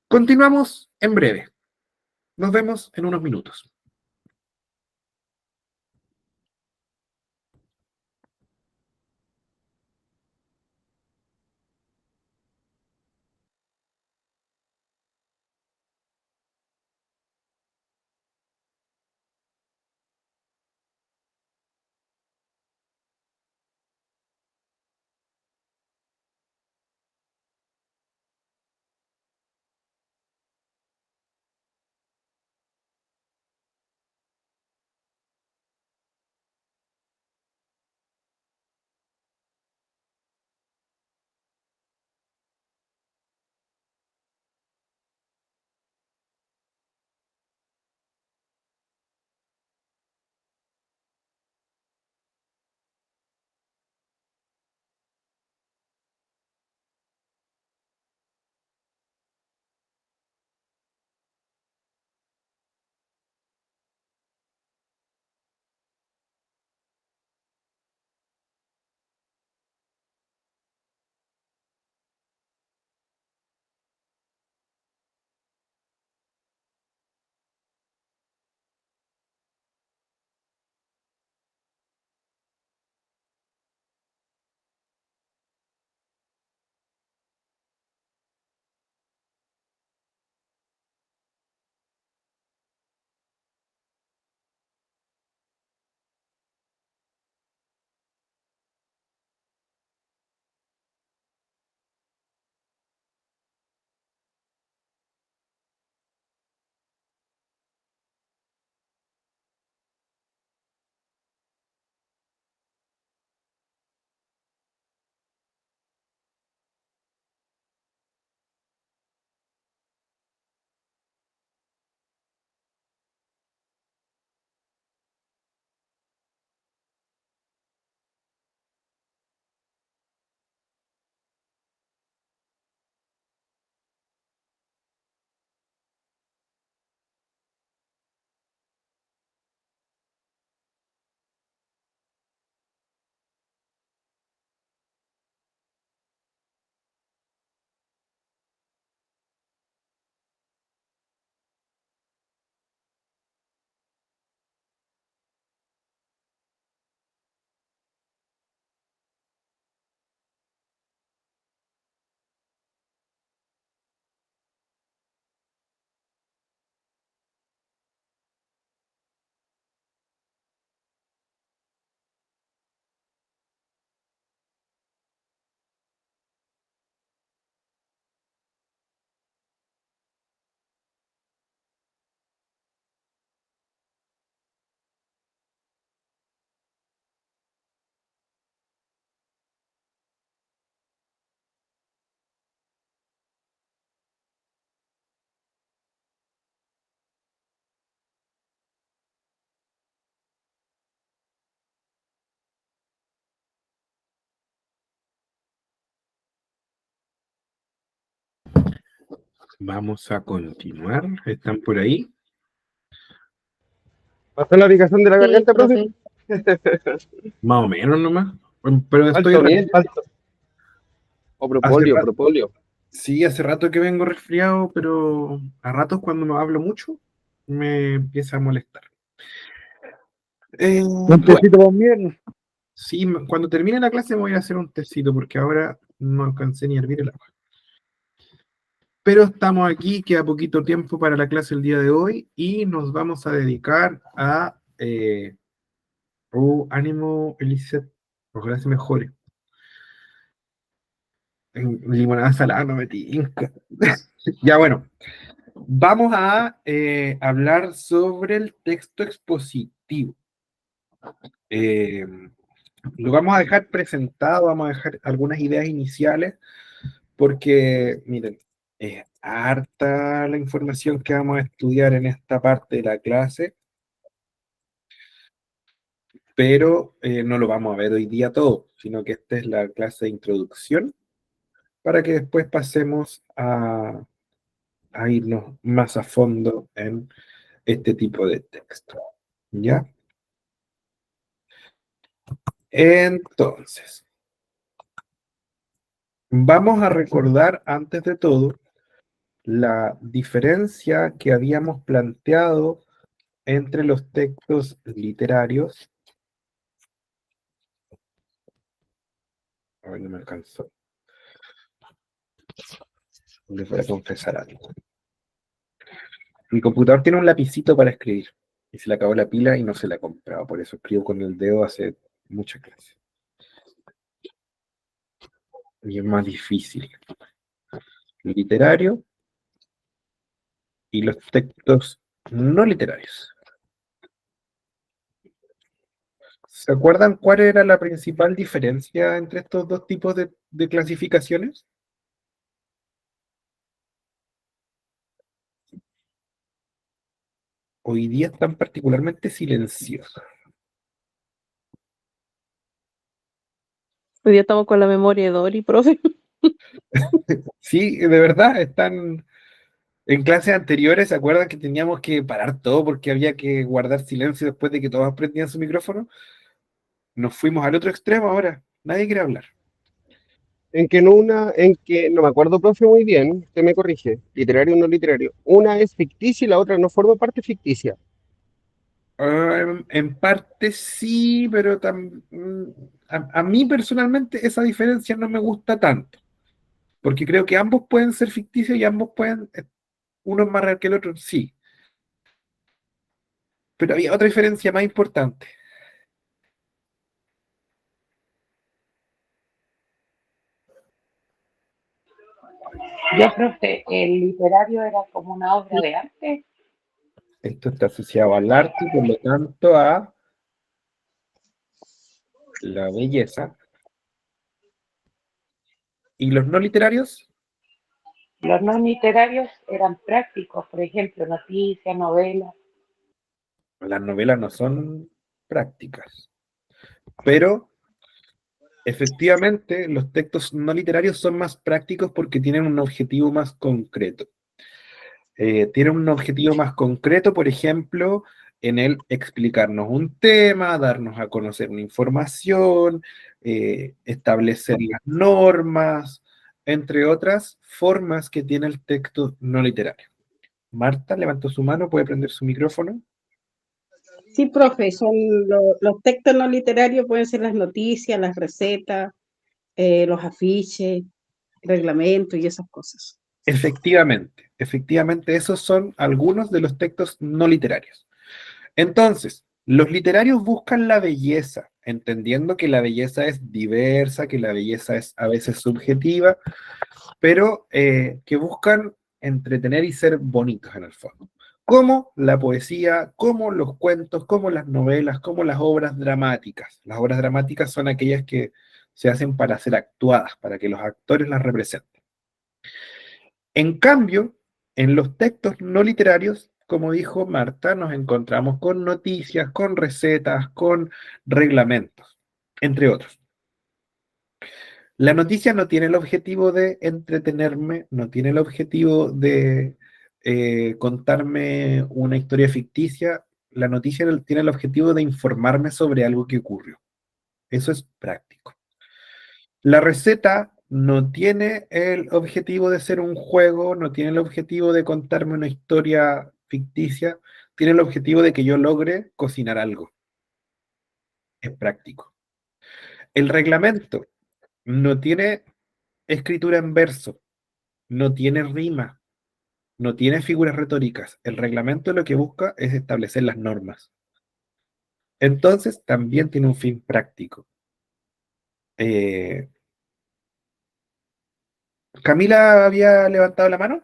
Continuamos en breve. Nos vemos en unos minutos. Vamos a continuar. ¿Están por ahí? ¿Pasó la ubicación de la Sí, garganta, profe? Más o menos nomás. Pero estoy... Falto bien, falto. O Hace propóleo, rato, propóleo. sí, hace rato que vengo resfriado, pero a ratos cuando me hablo mucho me empieza a molestar. Un Bueno, tecito también. sí, cuando termine la clase me voy a hacer un tecito porque ahora no alcancé ni a hervir el agua. Pero estamos aquí, queda poquito tiempo para la clase el día de hoy y nos vamos a dedicar a... ánimo, Elizabeth, ojalá se mejore. En limonada salada no me tinca. Ya bueno, vamos a hablar sobre el texto expositivo. Eh, lo vamos a dejar presentado, vamos a dejar algunas ideas iniciales, porque, miren, es harta la información que vamos a estudiar en esta parte de la clase, pero no lo vamos a ver hoy día todo, sino que esta es la clase de introducción, para que después pasemos a irnos más a fondo en este tipo de texto. ¿Ya? Entonces, vamos a recordar antes de todo la diferencia que habíamos planteado entre los textos literarios. A ver, no me alcanzó. Les voy a confesar algo. Mi computador tiene un lapicito para escribir y se le acabó la pila y no se la he comprado, por eso escribo con el dedo hace muchas clases. Y es más difícil. Literario y los textos no literarios. ¿Se acuerdan cuál era la principal diferencia entre estos dos tipos de clasificaciones? Hoy día están particularmente silenciosos. Hoy día estamos con la memoria de Dory, profe. Sí, de verdad, están en clases anteriores. ¿Se acuerdan que teníamos que parar todo porque había que guardar silencio después de que todos prendían su micrófono? Nos fuimos al otro extremo ahora. Nadie quiere hablar. En que no me acuerdo, profe, muy bien, usted me corrige, literario o no literario. Una es ficticia y la otra no forma parte ficticia. En parte sí, pero a mí personalmente esa diferencia no me gusta tanto, porque creo que ambos pueden ser ficticios y ambos pueden, uno es más real que el otro, sí. Pero había otra diferencia más importante. Yo creo que el literario era como una obra de arte. Esto está asociado al arte y por lo tanto a la belleza. ¿Y los no literarios? Los no literarios eran prácticos, por ejemplo, noticias, novelas. Las novelas no son prácticas, pero efectivamente los textos no literarios son más prácticos porque tienen un objetivo más concreto. Tienen un objetivo más concreto, por ejemplo, en el explicarnos un tema, darnos a conocer una información, establecer las normas, entre otras formas que tiene el texto no literario. Marta levantó su mano, puede prender su micrófono. Sí, profe, son los textos no literarios pueden ser las noticias, las recetas, los afiches, reglamentos y esas cosas. Efectivamente, esos son algunos de los textos no literarios. Entonces, los literarios buscan la belleza, entendiendo que la belleza es diversa, que la belleza es a veces subjetiva, pero que buscan entretener y ser bonitos en el fondo. Como la poesía, como los cuentos, como las novelas, como las obras dramáticas. Las obras dramáticas son aquellas que se hacen para ser actuadas, para que los actores las representen. En cambio, en los textos no literarios, como dijo Marta, nos encontramos con noticias, con recetas, con reglamentos, entre otros. La noticia no tiene el objetivo de entretenerme, no tiene el objetivo de contarme una historia ficticia. La noticia tiene el objetivo de informarme sobre algo que ocurrió. Eso es práctico. La receta no tiene el objetivo de ser un juego, no tiene el objetivo de contarme una historia ficticia, tiene el objetivo de que yo logre cocinar algo. Es práctico. El reglamento no tiene escritura en verso, no tiene rima, no tiene figuras retóricas. El reglamento lo que busca es establecer las normas. Entonces, también tiene un fin práctico. ¿Camila había levantado la mano?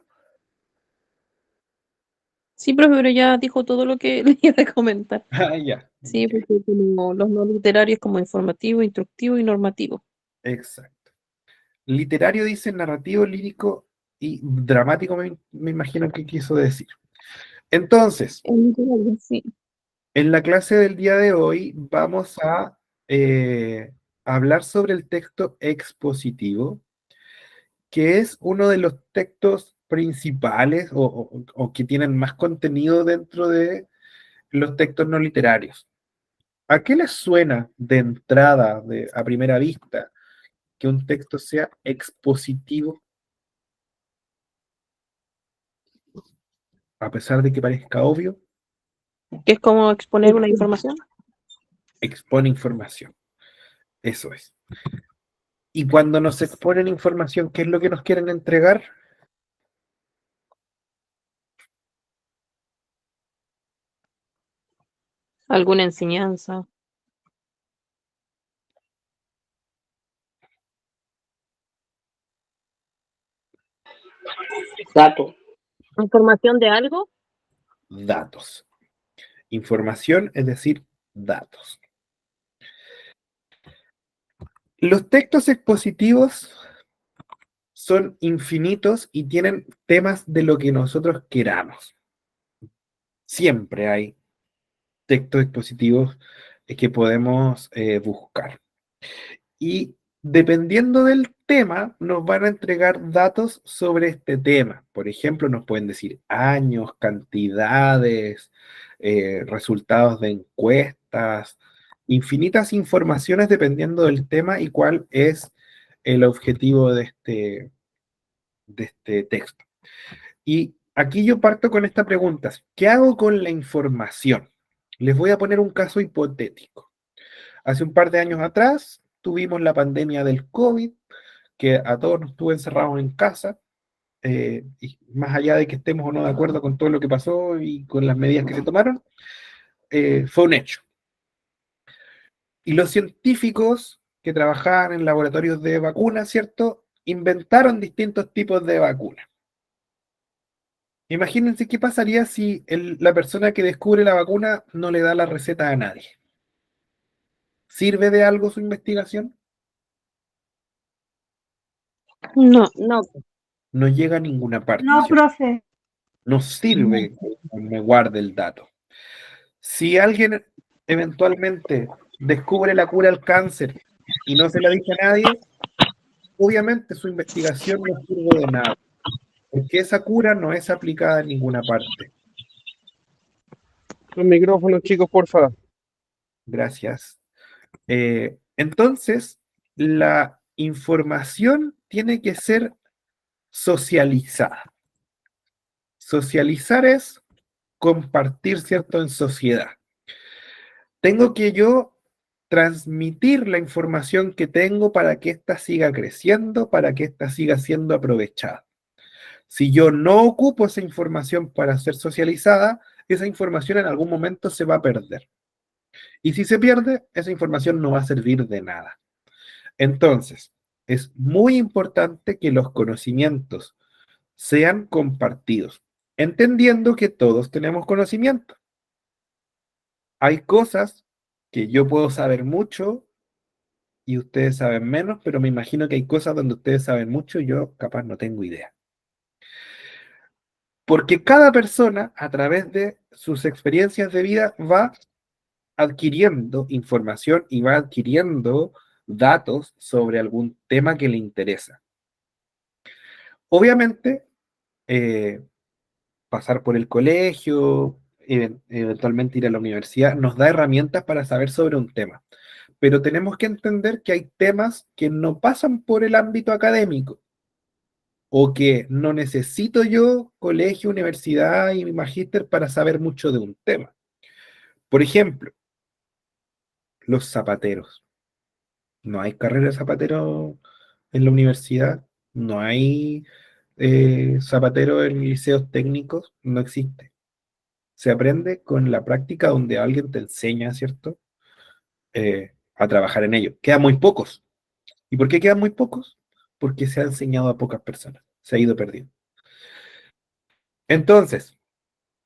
Sí, profe, pero ya dijo todo lo que le iba a comentar. Ah, ya. Sí, porque como los no literarios como informativo, instructivo y normativo. Exacto. Literario dice narrativo, lírico y dramático, me imagino que quiso decir. Entonces, El literario, sí. en la clase del día de hoy vamos a hablar sobre el texto expositivo, que es uno de los textos principales o que tienen más contenido dentro de los textos no literarios. ¿A qué les suena de entrada, a primera vista, que un texto sea expositivo? A pesar de que parezca obvio, Que es como exponer una información. expone información. Eso es. Y cuando nos exponen información, ¿qué es lo que nos quieren entregar? Alguna enseñanza. Dato. ¿Información de algo? Datos. Información, es decir, datos. Los textos expositivos son infinitos y tienen temas de lo que nosotros queramos. Siempre hay textos expositivos que podemos buscar. Y dependiendo del tema, nos van a entregar datos sobre este tema. Por ejemplo, nos pueden decir años, cantidades, resultados de encuestas, infinitas informaciones dependiendo del tema y cuál es el objetivo de este texto. Y aquí yo parto con esta pregunta: ¿qué hago con la información? Les voy a poner un caso hipotético. Hace un par de años atrás tuvimos la pandemia del COVID, que a todos nos tuvo encerrados en casa, y más allá de que estemos o no de acuerdo con todo lo que pasó y con las medidas que se tomaron, fue un hecho. Y los científicos que trabajaban en laboratorios de vacunas, ¿cierto?, inventaron distintos tipos de vacunas. Imagínense qué pasaría si la persona que descubre la vacuna no le da la receta a nadie. ¿Sirve de algo su investigación? No. No llega a ninguna parte. No, ¿cierto? profe. No sirve que me guarde el dato. Si alguien eventualmente descubre la cura al cáncer y no se la dice a nadie, obviamente su investigación no sirve de nada, porque esa cura no es aplicada en ninguna parte. Los micrófonos, chicos, por favor. Gracias. Entonces, la información tiene que ser socializada. Socializar es compartir, ¿cierto?, en sociedad. Tengo que yo transmitir la información que tengo para que ésta siga creciendo, para que ésta siga siendo aprovechada. Si yo no ocupo esa información para ser socializada, esa información en algún momento se va a perder. Y si se pierde, esa información no va a servir de nada. Entonces, es muy importante que los conocimientos sean compartidos, entendiendo que todos tenemos conocimiento. Hay cosas que yo puedo saber mucho y ustedes saben menos, pero me imagino que hay cosas donde ustedes saben mucho y yo capaz no tengo idea. Porque cada persona, a través de sus experiencias de vida, va adquiriendo información y va adquiriendo datos sobre algún tema que le interesa. Obviamente, pasar por el colegio, eventualmente ir a la universidad, nos da herramientas para saber sobre un tema. Pero tenemos que entender que hay temas que no pasan por el ámbito académico, o que no necesito yo colegio, universidad y magíster para saber mucho de un tema. Por ejemplo, los zapateros. No hay carrera de zapatero en la universidad, no hay zapatero en liceos técnicos, no existe. Se aprende con la práctica donde alguien te enseña, ¿cierto? A trabajar en ello. Quedan muy pocos. ¿Y por qué quedan muy pocos? Porque se ha enseñado a pocas personas, se ha ido perdiendo. Entonces,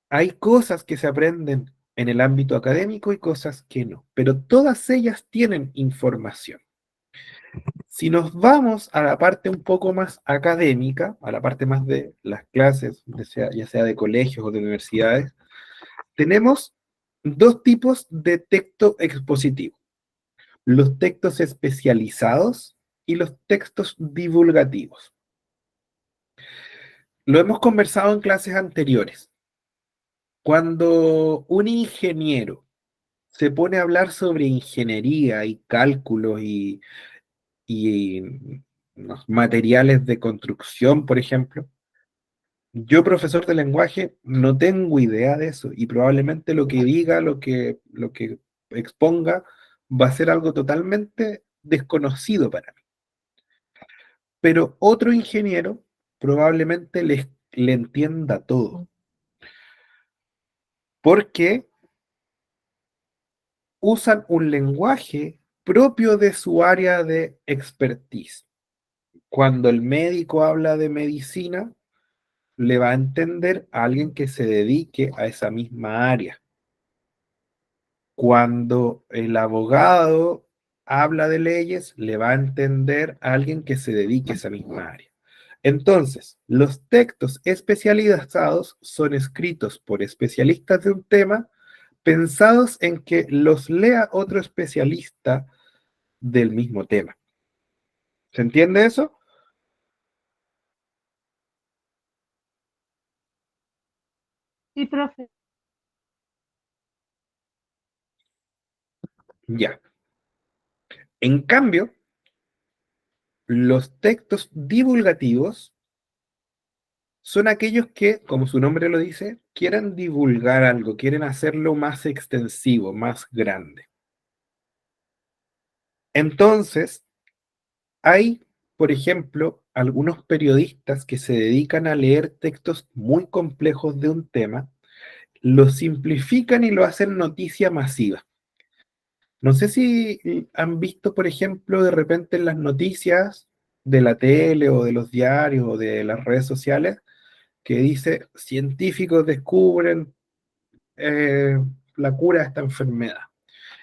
hay cosas que se aprenden en el ámbito académico y cosas que no, pero todas ellas tienen información. Si nos vamos a la parte un poco más académica, a la parte más de las clases, ya sea de colegios o de universidades, tenemos dos tipos de texto expositivo: los textos especializados y los textos divulgativos. Lo hemos conversado en clases anteriores. Cuando un ingeniero se pone a hablar sobre ingeniería y cálculos y los materiales de construcción, por ejemplo, yo, profesor de lenguaje, no tengo idea de eso, y probablemente lo que diga, lo que exponga, va a ser algo totalmente desconocido para mí. Pero otro ingeniero probablemente le entienda todo, porque usan un lenguaje propio de su área de expertise. Cuando el médico habla de medicina, le va a entender a alguien que se dedique a esa misma área. Cuando el abogado habla de leyes, le va a entender a alguien que se dedique a esa misma área. Entonces, los textos especializados son escritos por especialistas de un tema, pensados en que los lea otro especialista del mismo tema. ¿Se entiende eso? Sí, profe. Ya. En cambio, los textos divulgativos son aquellos que, como su nombre lo dice, quieren divulgar algo, quieren hacerlo más extensivo, más grande. Entonces, hay, por ejemplo, algunos periodistas que se dedican a leer textos muy complejos de un tema, lo simplifican y lo hacen noticia masiva. No sé si han visto, por ejemplo, de repente en las noticias de la tele o de los diarios o de las redes sociales, que dice: científicos descubren la cura a esta enfermedad.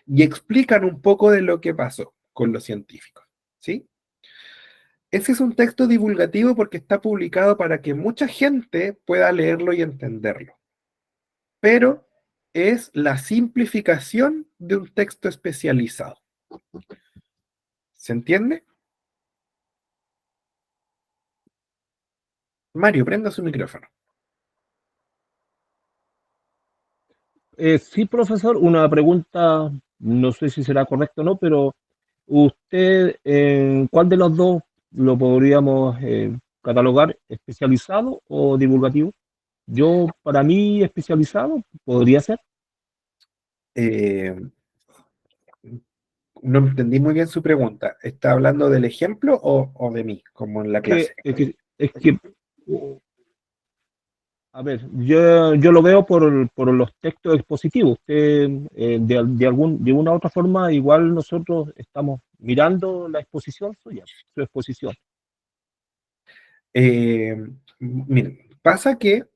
Y explican un poco de lo que pasó con los científicos, ¿sí? Ese es un texto divulgativo porque está publicado para que mucha gente pueda leerlo y entenderlo. Pero es la simplificación de un texto especializado. ¿Se entiende? Mario, prenda su micrófono. Sí, profesor, una pregunta, no sé si será correcto o no, pero usted, ¿en cuál de los dos lo podríamos catalogar, especializado o divulgativo? Yo, para mí, especializado podría ser. Eh, no entendí muy bien su pregunta. ¿Está hablando del ejemplo o de mí, como en la clase? Es que, a ver, yo lo veo por los textos expositivos. Usted, de una u otra forma, igual nosotros estamos mirando la exposición suya, su exposición. Miren, pasa que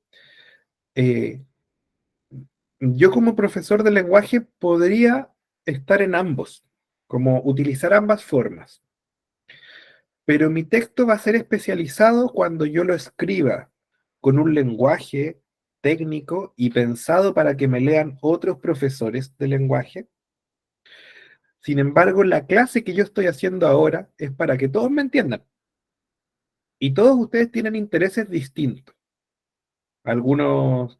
yo como profesor de lenguaje podría estar en ambos, como utilizar ambas formas, pero mi texto va a ser especializado cuando yo lo escriba con un lenguaje técnico y pensado para que me lean otros profesores de lenguaje. Sin embargo, la clase que yo estoy haciendo ahora es para que todos me entiendan. Y todos ustedes tienen intereses distintos. Algunos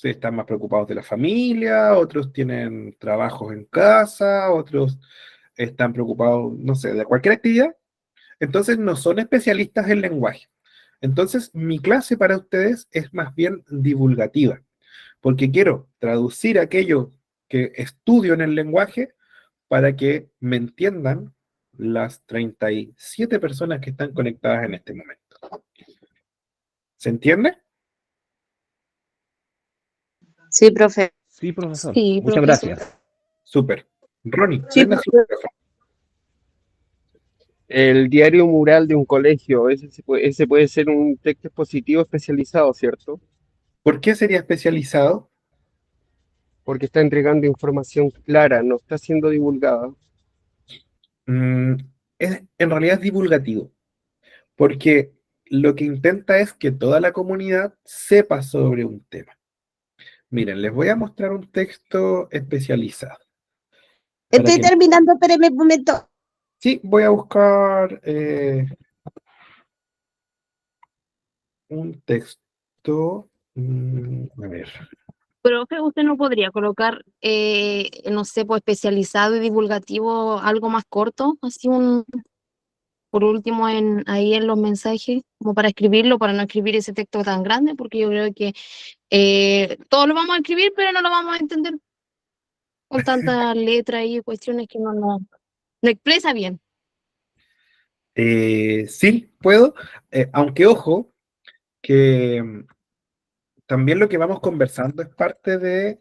están más preocupados de la familia, otros tienen trabajos en casa, otros están preocupados, no sé, de cualquier actividad. Entonces no son especialistas en lenguaje. Entonces mi clase para ustedes es más bien divulgativa, porque quiero traducir aquello que estudio en el lenguaje para que me entiendan las 37 personas que están conectadas en este momento. ¿Se entiende? Sí, profe. Sí, profesor. Sí, Muchas profesor. gracias. Súper. Ronnie, Sí, prenda su profe. micrófono. El diario mural de un colegio, ese puede ser un texto expositivo especializado, ¿cierto? ¿Por qué sería especializado? Porque está entregando información clara, no está siendo divulgada. Mm, en realidad es divulgativo, porque lo que intenta es que toda la comunidad sepa sobre un tema. Miren, les voy a mostrar un texto especializado. Para Estoy que... terminando, espéreme un momento. Sí, voy a buscar un texto. A ver. Profe, ¿usted no podría colocar, no sé, pues especializado y divulgativo algo más corto? Así por último, ahí en los mensajes, como para escribirlo, para no escribir ese texto tan grande, porque yo creo que todos lo vamos a escribir, pero no lo vamos a entender con tantas letras y cuestiones que no expresa bien. Sí, puedo, aunque ojo, que también lo que vamos conversando es parte de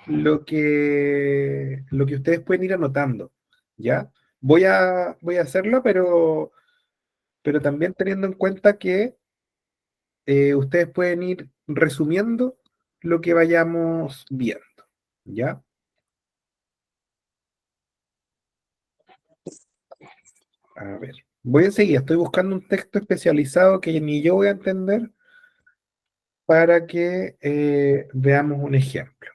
lo que ustedes pueden ir anotando, ¿ya? Voy a hacerlo, pero también teniendo en cuenta que ustedes pueden ir resumiendo lo que vayamos viendo, ¿ya? A ver, voy enseguida, estoy buscando un texto especializado que ni yo voy a entender para que veamos un ejemplo.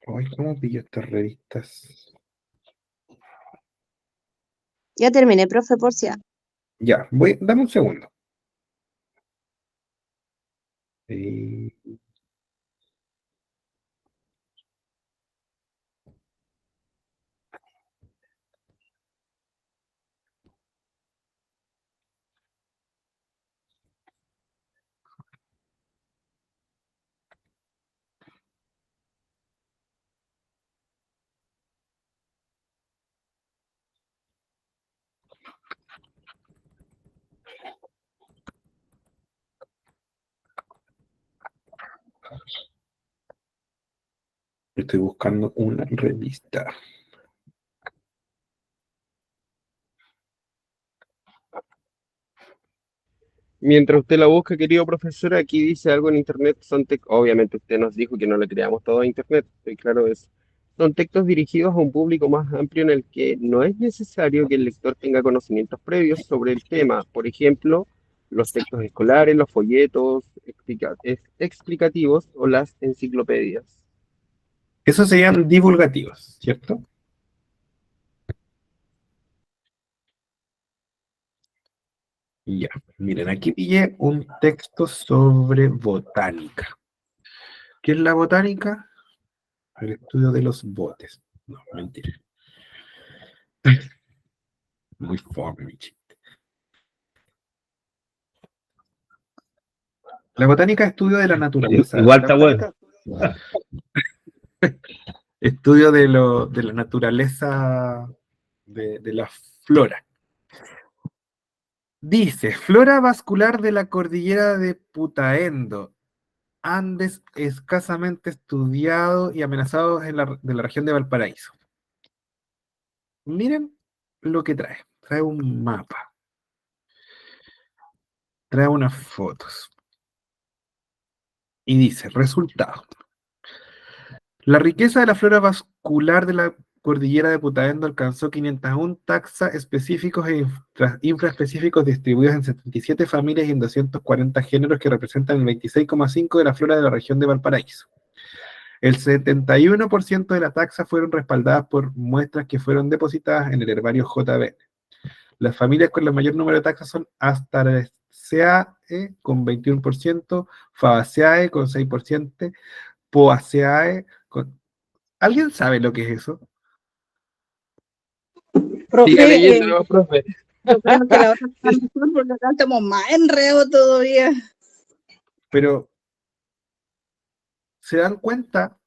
Ay, ¿cómo pillo estas revistas? Ya terminé, profe, por si. Ya, dame un segundo. Eh, Estoy buscando una revista. Mientras usted la busca, querido profesor, aquí dice algo en internet, obviamente usted nos dijo que no le creamos todo a internet, estoy claro de eso. Son textos dirigidos a un público más amplio en el que no es necesario que el lector tenga conocimientos previos sobre el tema. Por ejemplo, los textos escolares, los folletos explicativos o las enciclopedias. Esos serían divulgativos, ¿cierto? Ya, miren, aquí pillé un texto sobre botánica. ¿Qué es la botánica? El estudio de los botes. No, mentira. Muy fome, mi chiste. La botánica es estudio de la naturaleza. Igual está bueno. Estudio de la naturaleza de la flora. Dice, flora vascular de la cordillera de Putaendo, Andes escasamente estudiados y amenazados de la región de Valparaíso. Miren lo que trae. Trae un mapa. Trae unas fotos. Y dice, resultado. La riqueza de la flora vascular de la Cordillera de Putaendo alcanzó 501 taxas específicos e infraespecíficos distribuidos en 77 familias y en 240 géneros que representan el 26,5% de la flora de la región de Valparaíso. El 71% de la taxa fueron respaldadas por muestras que fueron depositadas en el herbario JB. Las familias con el mayor número de taxas son Asteraceae con 21%, Fabaceae con 6%, Poaceae con... ¿Alguien sabe lo que es eso? Siga Profe, leyendo, profe. yo creo que la otra está mejor porque acá estamos más enredados todavía. Pero se dan cuenta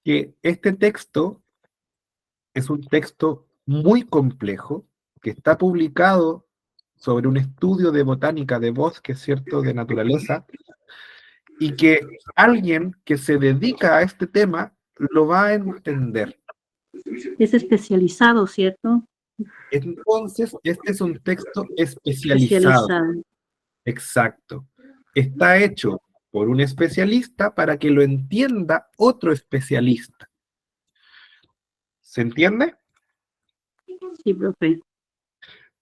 que este texto es un texto muy complejo, que está publicado sobre un estudio de botánica de bosques, ¿cierto?, de naturaleza, y que alguien que se dedica a este tema lo va a entender. Es especializado, ¿cierto? Entonces, este es un texto especializado. Exacto. Está hecho por un especialista para que lo entienda otro especialista. ¿Se entiende? Sí, profe.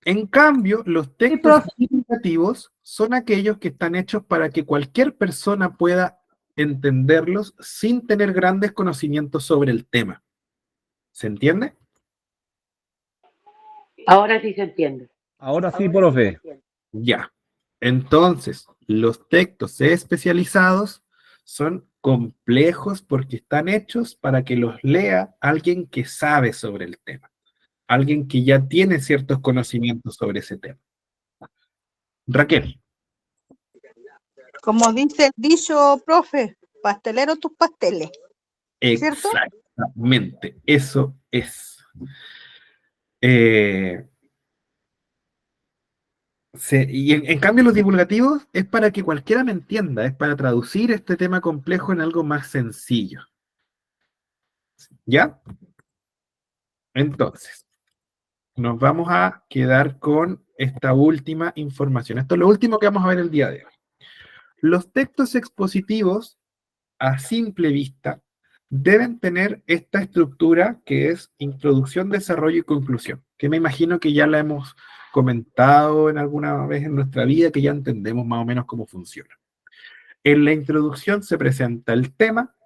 En cambio, los textos divulgativos son aquellos que están hechos para que cualquier persona pueda entenderlos sin tener grandes conocimientos sobre el tema. ¿Se entiende? Ahora sí se entiende. Ahora sí, profe. Ya. Entonces, los textos especializados son complejos porque están hechos para que los lea alguien que sabe sobre el tema, alguien que ya tiene ciertos conocimientos sobre ese tema. Raquel. Como dice el dicho, profe, pastelero tus pasteles. ¿Cierto? Exactamente, eso es. Y en cambio los divulgativos es para que cualquiera me entienda, es para traducir este tema complejo en algo más sencillo. ¿Ya? Entonces, nos vamos a quedar con esta última información. Esto es lo último que vamos a ver el día de hoy. Los textos expositivos, a simple vista, deben tener esta estructura que es introducción, desarrollo y conclusión, que me imagino que ya la hemos comentado en alguna vez en nuestra vida, que ya entendemos más o menos cómo funciona. En la introducción se presenta el tema,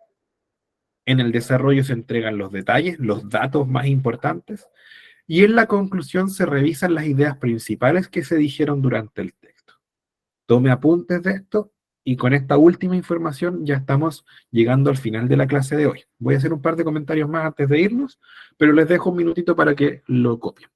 en el desarrollo se entregan los detalles, los datos más importantes, y en la conclusión se revisan las ideas principales que se dijeron durante el texto. Tome apuntes de esto, y con esta última información ya estamos llegando al final de la clase de hoy. Voy a hacer un par de comentarios más antes de irnos, pero les dejo un minutito para que lo copien.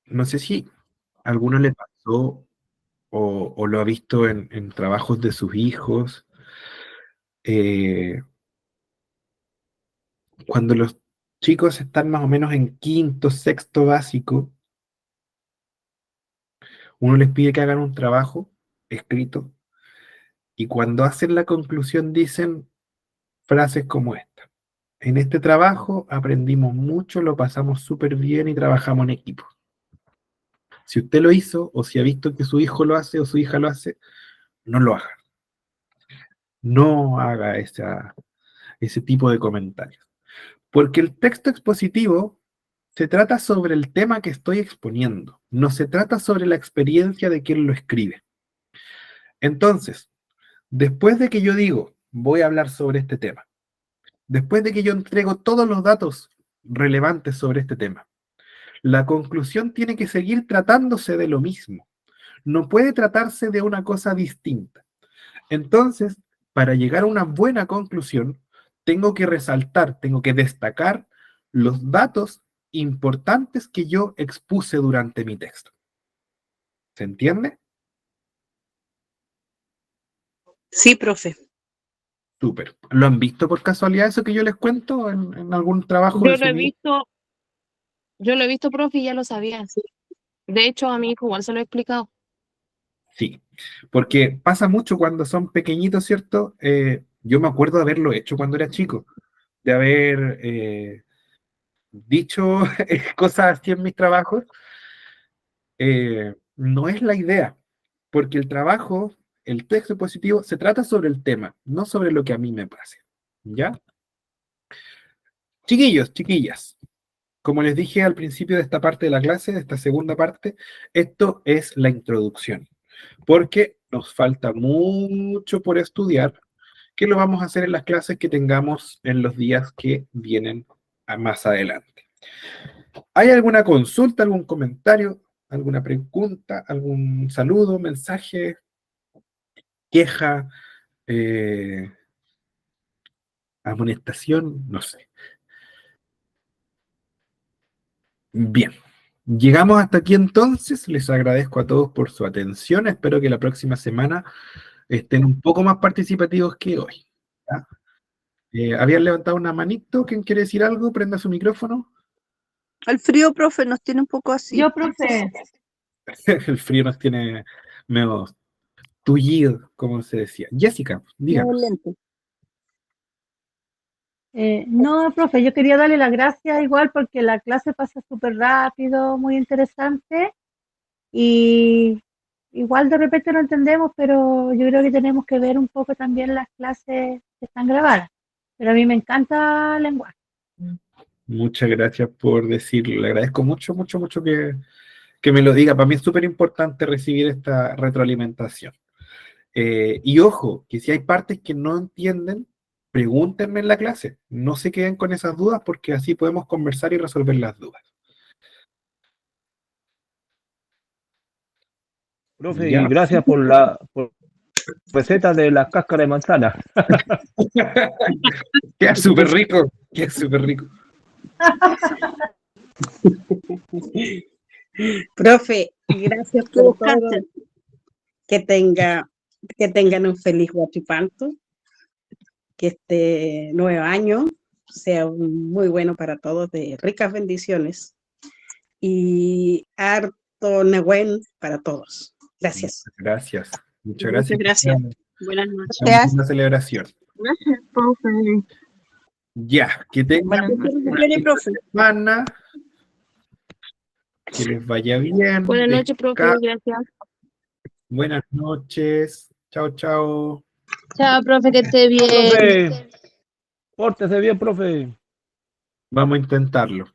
No sé si a alguno le pasó o lo ha visto en trabajos de sus hijos, cuando los chicos están más o menos en quinto, sexto básico, uno les pide que hagan un trabajo escrito y cuando hacen la conclusión dicen frases como esta. En este trabajo aprendimos mucho, lo pasamos súper bien y trabajamos en equipo. Si usted lo hizo o si ha visto que su hijo lo hace o su hija lo hace, no lo haga. No haga ese tipo de comentarios. Porque el texto expositivo se trata sobre el tema que estoy exponiendo, no se trata sobre la experiencia de quien lo escribe. Entonces, después de que yo digo, voy a hablar sobre este tema, después de que yo entrego todos los datos relevantes sobre este tema, la conclusión tiene que seguir tratándose de lo mismo. No puede tratarse de una cosa distinta. Entonces, para llegar a una buena conclusión, tengo que resaltar, tengo que destacar los datos importantes que yo expuse durante mi texto. ¿Se entiende? Sí, profe. Súper. ¿Lo han visto por casualidad eso que yo les cuento en algún trabajo de Yo su lo he vida? visto, profe, y ya lo sabía. Sí. De hecho, a mi hijo igual se lo he explicado. Sí. Porque pasa mucho cuando son pequeñitos, ¿cierto? Yo me acuerdo de haberlo hecho cuando era chico, de haber dicho cosas así en mis trabajos. No es la idea, porque el trabajo, el texto expositivo, se trata sobre el tema, no sobre lo que a mí me pase. ¿Ya? Chiquillos, chiquillas, como les dije al principio de esta parte de la clase, de esta segunda parte, esto es la introducción, porque nos falta mucho por estudiar, que lo vamos a hacer en las clases que tengamos en los días que vienen más adelante. ¿Hay alguna consulta, algún comentario, alguna pregunta, algún saludo, mensaje, queja, amonestación? No sé. Bien. Llegamos hasta aquí entonces. Les agradezco a todos por su atención. Espero que la próxima semana estén un poco más participativos que hoy. ¿Ya? ¿Habían levantado una manito? ¿Quién quiere decir algo? Prenda su micrófono. El frío, profe, nos tiene un poco así. Yo, profe. El frío nos tiene medio tullido, como se decía. Jessica, díganos. No, profe, yo quería darle las gracias igual porque la clase pasa súper rápido, muy interesante y igual de repente no entendemos, pero yo creo que tenemos que ver un poco también las clases que están grabadas. Pero a mí me encanta el lenguaje. Muchas gracias por decirlo. Le agradezco mucho, mucho, mucho que me lo diga. Para mí es súper importante recibir esta retroalimentación. Y ojo, que si hay partes que no entienden, pregúntenme en la clase. No se queden con esas dudas porque así podemos conversar y resolver las dudas. Profe, ¿Ya? y gracias por la receta de las cáscaras de manzana. Queda súper rico, queda súper rico. Profe, gracias por todo. Que tengan un feliz Huachipanto, que este nuevo año sea muy bueno para todos, de ricas bendiciones y harto Nehuen para todos. Gracias. Gracias. Muchas gracias. Muchas gracias. Buenas noches. Una celebración. Gracias, profe. Ya, que tengan una semana. Que les vaya bien. Buenas noches, profe. Gracias. Buenas noches. Chao, chao. Chao, profe, que esté bien. Profe, pórtese bien, profe. Vamos a intentarlo.